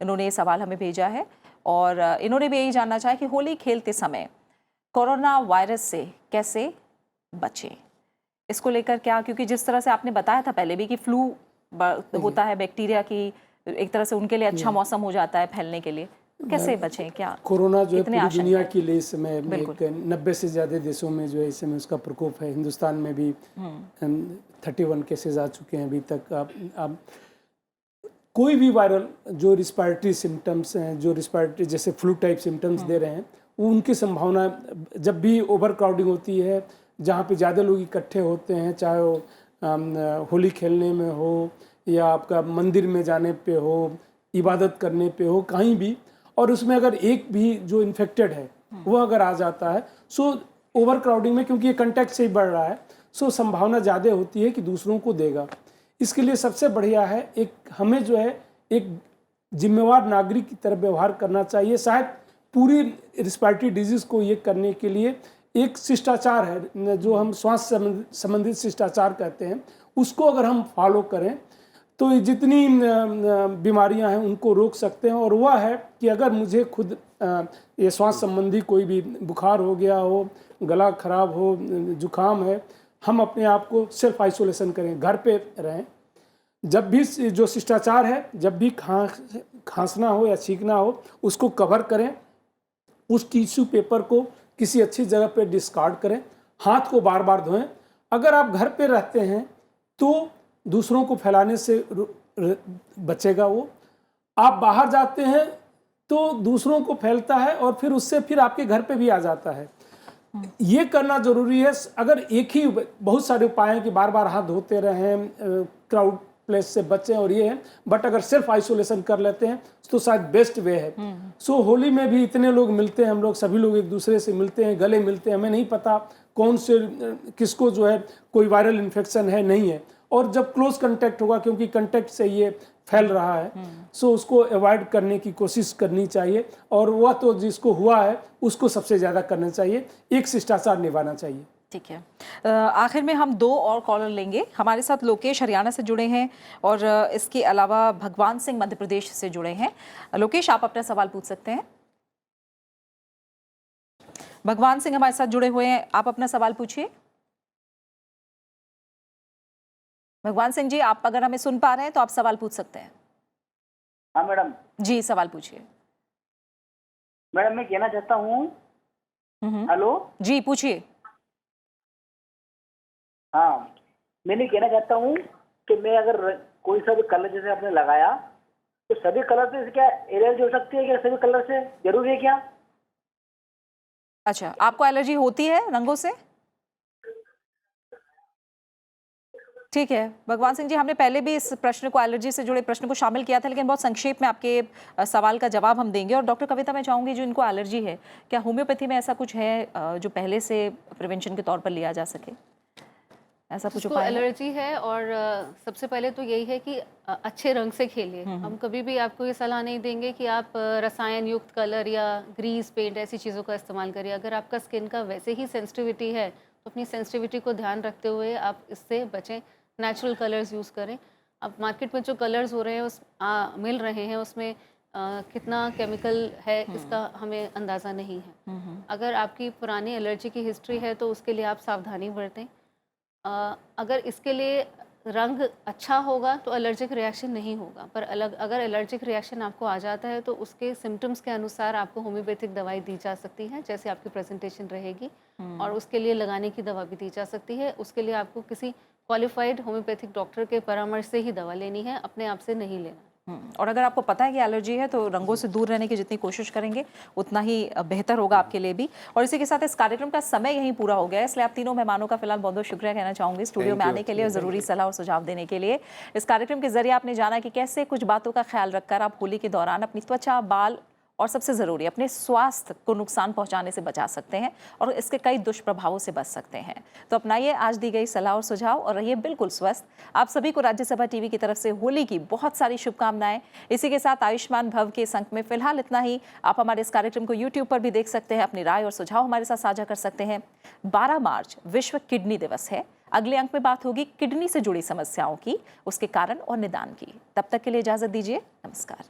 इन्होंने ये सवाल हमें भेजा है और इन्होंने भी यही जानना चाहा कि होली खेलते समय कोरोना वायरस से कैसे बचें। इसको लेकर क्या, क्योंकि जिस तरह से आपने बताया था पहले भी कि फ्लू होता है, बैक्टीरिया की एक तरह से उनके लिए अच्छा मौसम हो जाता है फैलने के लिए, कैसे बचें? क्या कोरोना जो है पूरी दुनिया के लिए इस समय 90 से ज़्यादा देशों में जो है इस समय उसका प्रकोप है। हिंदुस्तान में भी 31 केसेस आ चुके हैं अभी तक। अब कोई भी वायरल जो रिस्पायरेटरी सिम्टम्स हैं, जो रिस्पायरेटरी जैसे फ्लू टाइप सिम्टम्स दे रहे हैं, वो उनकी संभावना जब भी ओवर क्राउडिंग होती है, जहाँ पे ज़्यादा लोग इकट्ठे होते हैं, चाहे वो होली खेलने में हो या आपका मंदिर में जाने पे हो, इबादत करने पे हो, कहीं भी, और उसमें अगर एक भी जो इन्फेक्टेड है वो अगर आ जाता है, सो ओवर क्राउडिंग में, क्योंकि ये कंटैक्ट से ही बढ़ रहा है, सो संभावना ज़्यादा होती है कि दूसरों को देगा। इसके लिए सबसे बढ़िया है हमें जो है एक जिम्मेवार नागरिक की तरह व्यवहार करना चाहिए। शायद पूरी रिस्पायरेटरी डिजीज़ को ये करने के लिए एक शिष्टाचार है जो हम स्वास्थ्य संबंधित शिष्टाचार कहते हैं, उसको अगर हम फॉलो करें तो ये जितनी बीमारियां हैं उनको रोक सकते हैं। और वह है कि अगर मुझे खुद ये स्वास्थ्य संबंधी कोई भी बुखार हो गया हो, गला खराब हो, जुकाम है, हम अपने आप को सेल्फ आइसोलेशन करें, घर पे रहें। जब भी जो शिष्टाचार है, जब भी खांसना हो या छींकना हो उसको कवर करें, उस टिश्यू पेपर को किसी अच्छी जगह पे डिस्कार्ड करें, हाथ को बार बार धोएं। अगर आप घर पे रहते हैं तो दूसरों को फैलाने से बचेगा वो। आप बाहर जाते हैं तो दूसरों को फैलता है और फिर उससे फिर आपके घर पे भी आ जाता है। ये करना जरूरी है। अगर एक ही, बहुत सारे उपाय हैं कि बार बार हाथ धोते रहें, क्राउड प्लेस से बचें और ये है, बट अगर सेल्फ आइसोलेशन कर लेते हैं तो शायद बेस्ट वे है। सो होली में भी इतने लोग मिलते हैं, हम लोग सभी लोग एक दूसरे से मिलते हैं, गले मिलते हैं, हमें नहीं पता कौन से किसको जो है कोई वायरल इन्फेक्शन है नहीं है, और जब क्लोज कांटेक्ट होगा, क्योंकि कांटेक्ट से ये फैल रहा है, सो उसको अवॉइड करने की कोशिश करनी चाहिए। और वह तो जिसको हुआ है उसको सबसे ज़्यादा करना चाहिए, एक शिष्टाचार निभाना चाहिए। ठीक है। आखिर में हम 2 और कॉलर लेंगे। हमारे साथ लोकेश हरियाणा से जुड़े हैं और इसके अलावा भगवान सिंह मध्य प्रदेश से जुड़े हैं। लोकेश, आप अपना सवाल पूछ सकते हैं। भगवान सिंह हमारे साथ जुड़े हुए हैं, आप अपना सवाल पूछिए। भगवान सिंह जी, आप अगर हमें सुन पा रहे हैं तो आप सवाल पूछ सकते हैं। हाँ मैडम। जी, सवाल पूछिए। मैडम मैं कहना चाहता हूँ, हेलो जी पूछिए। हाँ, मैंने कहना चाहता हूँ कि मैं अगर कोई सा भी कलर जैसे आपने लगाया तो सभी कलर से क्या एलर्जी हो सकती है क्या? सभी कलर से जरूरी है क्या? अच्छा, आपको एलर्जी होती है रंगों से? ठीक है भगवान सिंह जी, हमने पहले भी इस प्रश्न को, एलर्जी से जुड़े प्रश्न को शामिल किया था, लेकिन बहुत संक्षेप में आपके सवाल का जवाब हम देंगे। और डॉक्टर कविता, मैं चाहूंगी जो इनको एलर्जी है, क्या होम्योपैथी में ऐसा कुछ है जो पहले से प्रिवेंशन के तौर पर लिया जा सके? ऐसा कुछ उपाय है? एलर्जी है और सबसे पहले तो यही है कि अच्छे रंग से खेलिए। हम कभी भी आपको ये सलाह नहीं देंगे कि आप रसायन युक्त कलर या ग्रीस पेंट ऐसी चीज़ों का इस्तेमाल करिए। अगर आपका स्किन का वैसे ही सेंसिटिविटी है तो अपनी सेंसिटिविटी को ध्यान रखते हुए आप इससे बचें, नेचुरल कलर्स यूज़ करें। अब मार्केट में जो कलर्स हो रहे हैं मिल रहे हैं उसमें कितना केमिकल है इसका हमें अंदाज़ा नहीं है। अगर आपकी पुरानी एलर्जी की हिस्ट्री है तो उसके लिए आप सावधानी बरतें। अगर इसके लिए रंग अच्छा होगा तो एलर्जिक रिएक्शन नहीं होगा, पर अगर एलर्जिक रिएक्शन आपको आ जाता है तो उसके सिम्टम्स के अनुसार आपको होम्योपैथिक दवाई दी जा सकती है, जैसे आपकी प्रेजेंटेशन रहेगी, और उसके लिए लगाने की दवा भी दी जा सकती है। उसके लिए आपको किसी क्वालिफाइड होम्योपैथिक डॉक्टर के परामर्श से ही दवा लेनी है, अपने आप से नहीं लेना। और अगर आपको पता है कि एलर्जी है तो रंगों से दूर रहने की जितनी कोशिश करेंगे उतना ही बेहतर होगा आपके लिए भी। और इसी के साथ इस कार्यक्रम का समय यहीं पूरा हो गया है, इसलिए आप तीनों मेहमानों का फिलहाल बहुत बहुत शुक्रिया कहना चाहूँगी स्टूडियो में आने के लिए और ज़रूरी सलाह और सुझाव देने के लिए। इस कार्यक्रम के जरिए आपने जाना कि कैसे कुछ बातों का ख्याल रखकर आप होली के दौरान अपनी त्वचा, बाल और सबसे ज़रूरी अपने स्वास्थ्य को नुकसान पहुंचाने से बचा सकते हैं और इसके कई दुष्प्रभावों से बच सकते हैं। तो अपनाइए आज दी गई सलाह और सुझाव और रहिए बिल्कुल स्वस्थ। आप सभी को राज्यसभा टीवी की तरफ से होली की बहुत सारी शुभकामनाएं। इसी के साथ आयुष्मान भव के इस अंक में फिलहाल इतना ही। आप हमारे इस कार्यक्रम को यूट्यूब पर भी देख सकते हैं, अपनी राय और सुझाव हमारे साथ साझा कर सकते हैं। 12 मार्च विश्व किडनी दिवस है। अगले अंक में बात होगी किडनी से जुड़ी समस्याओं की, उसके कारण और निदान की। तब तक के लिए इजाजत दीजिए, नमस्कार।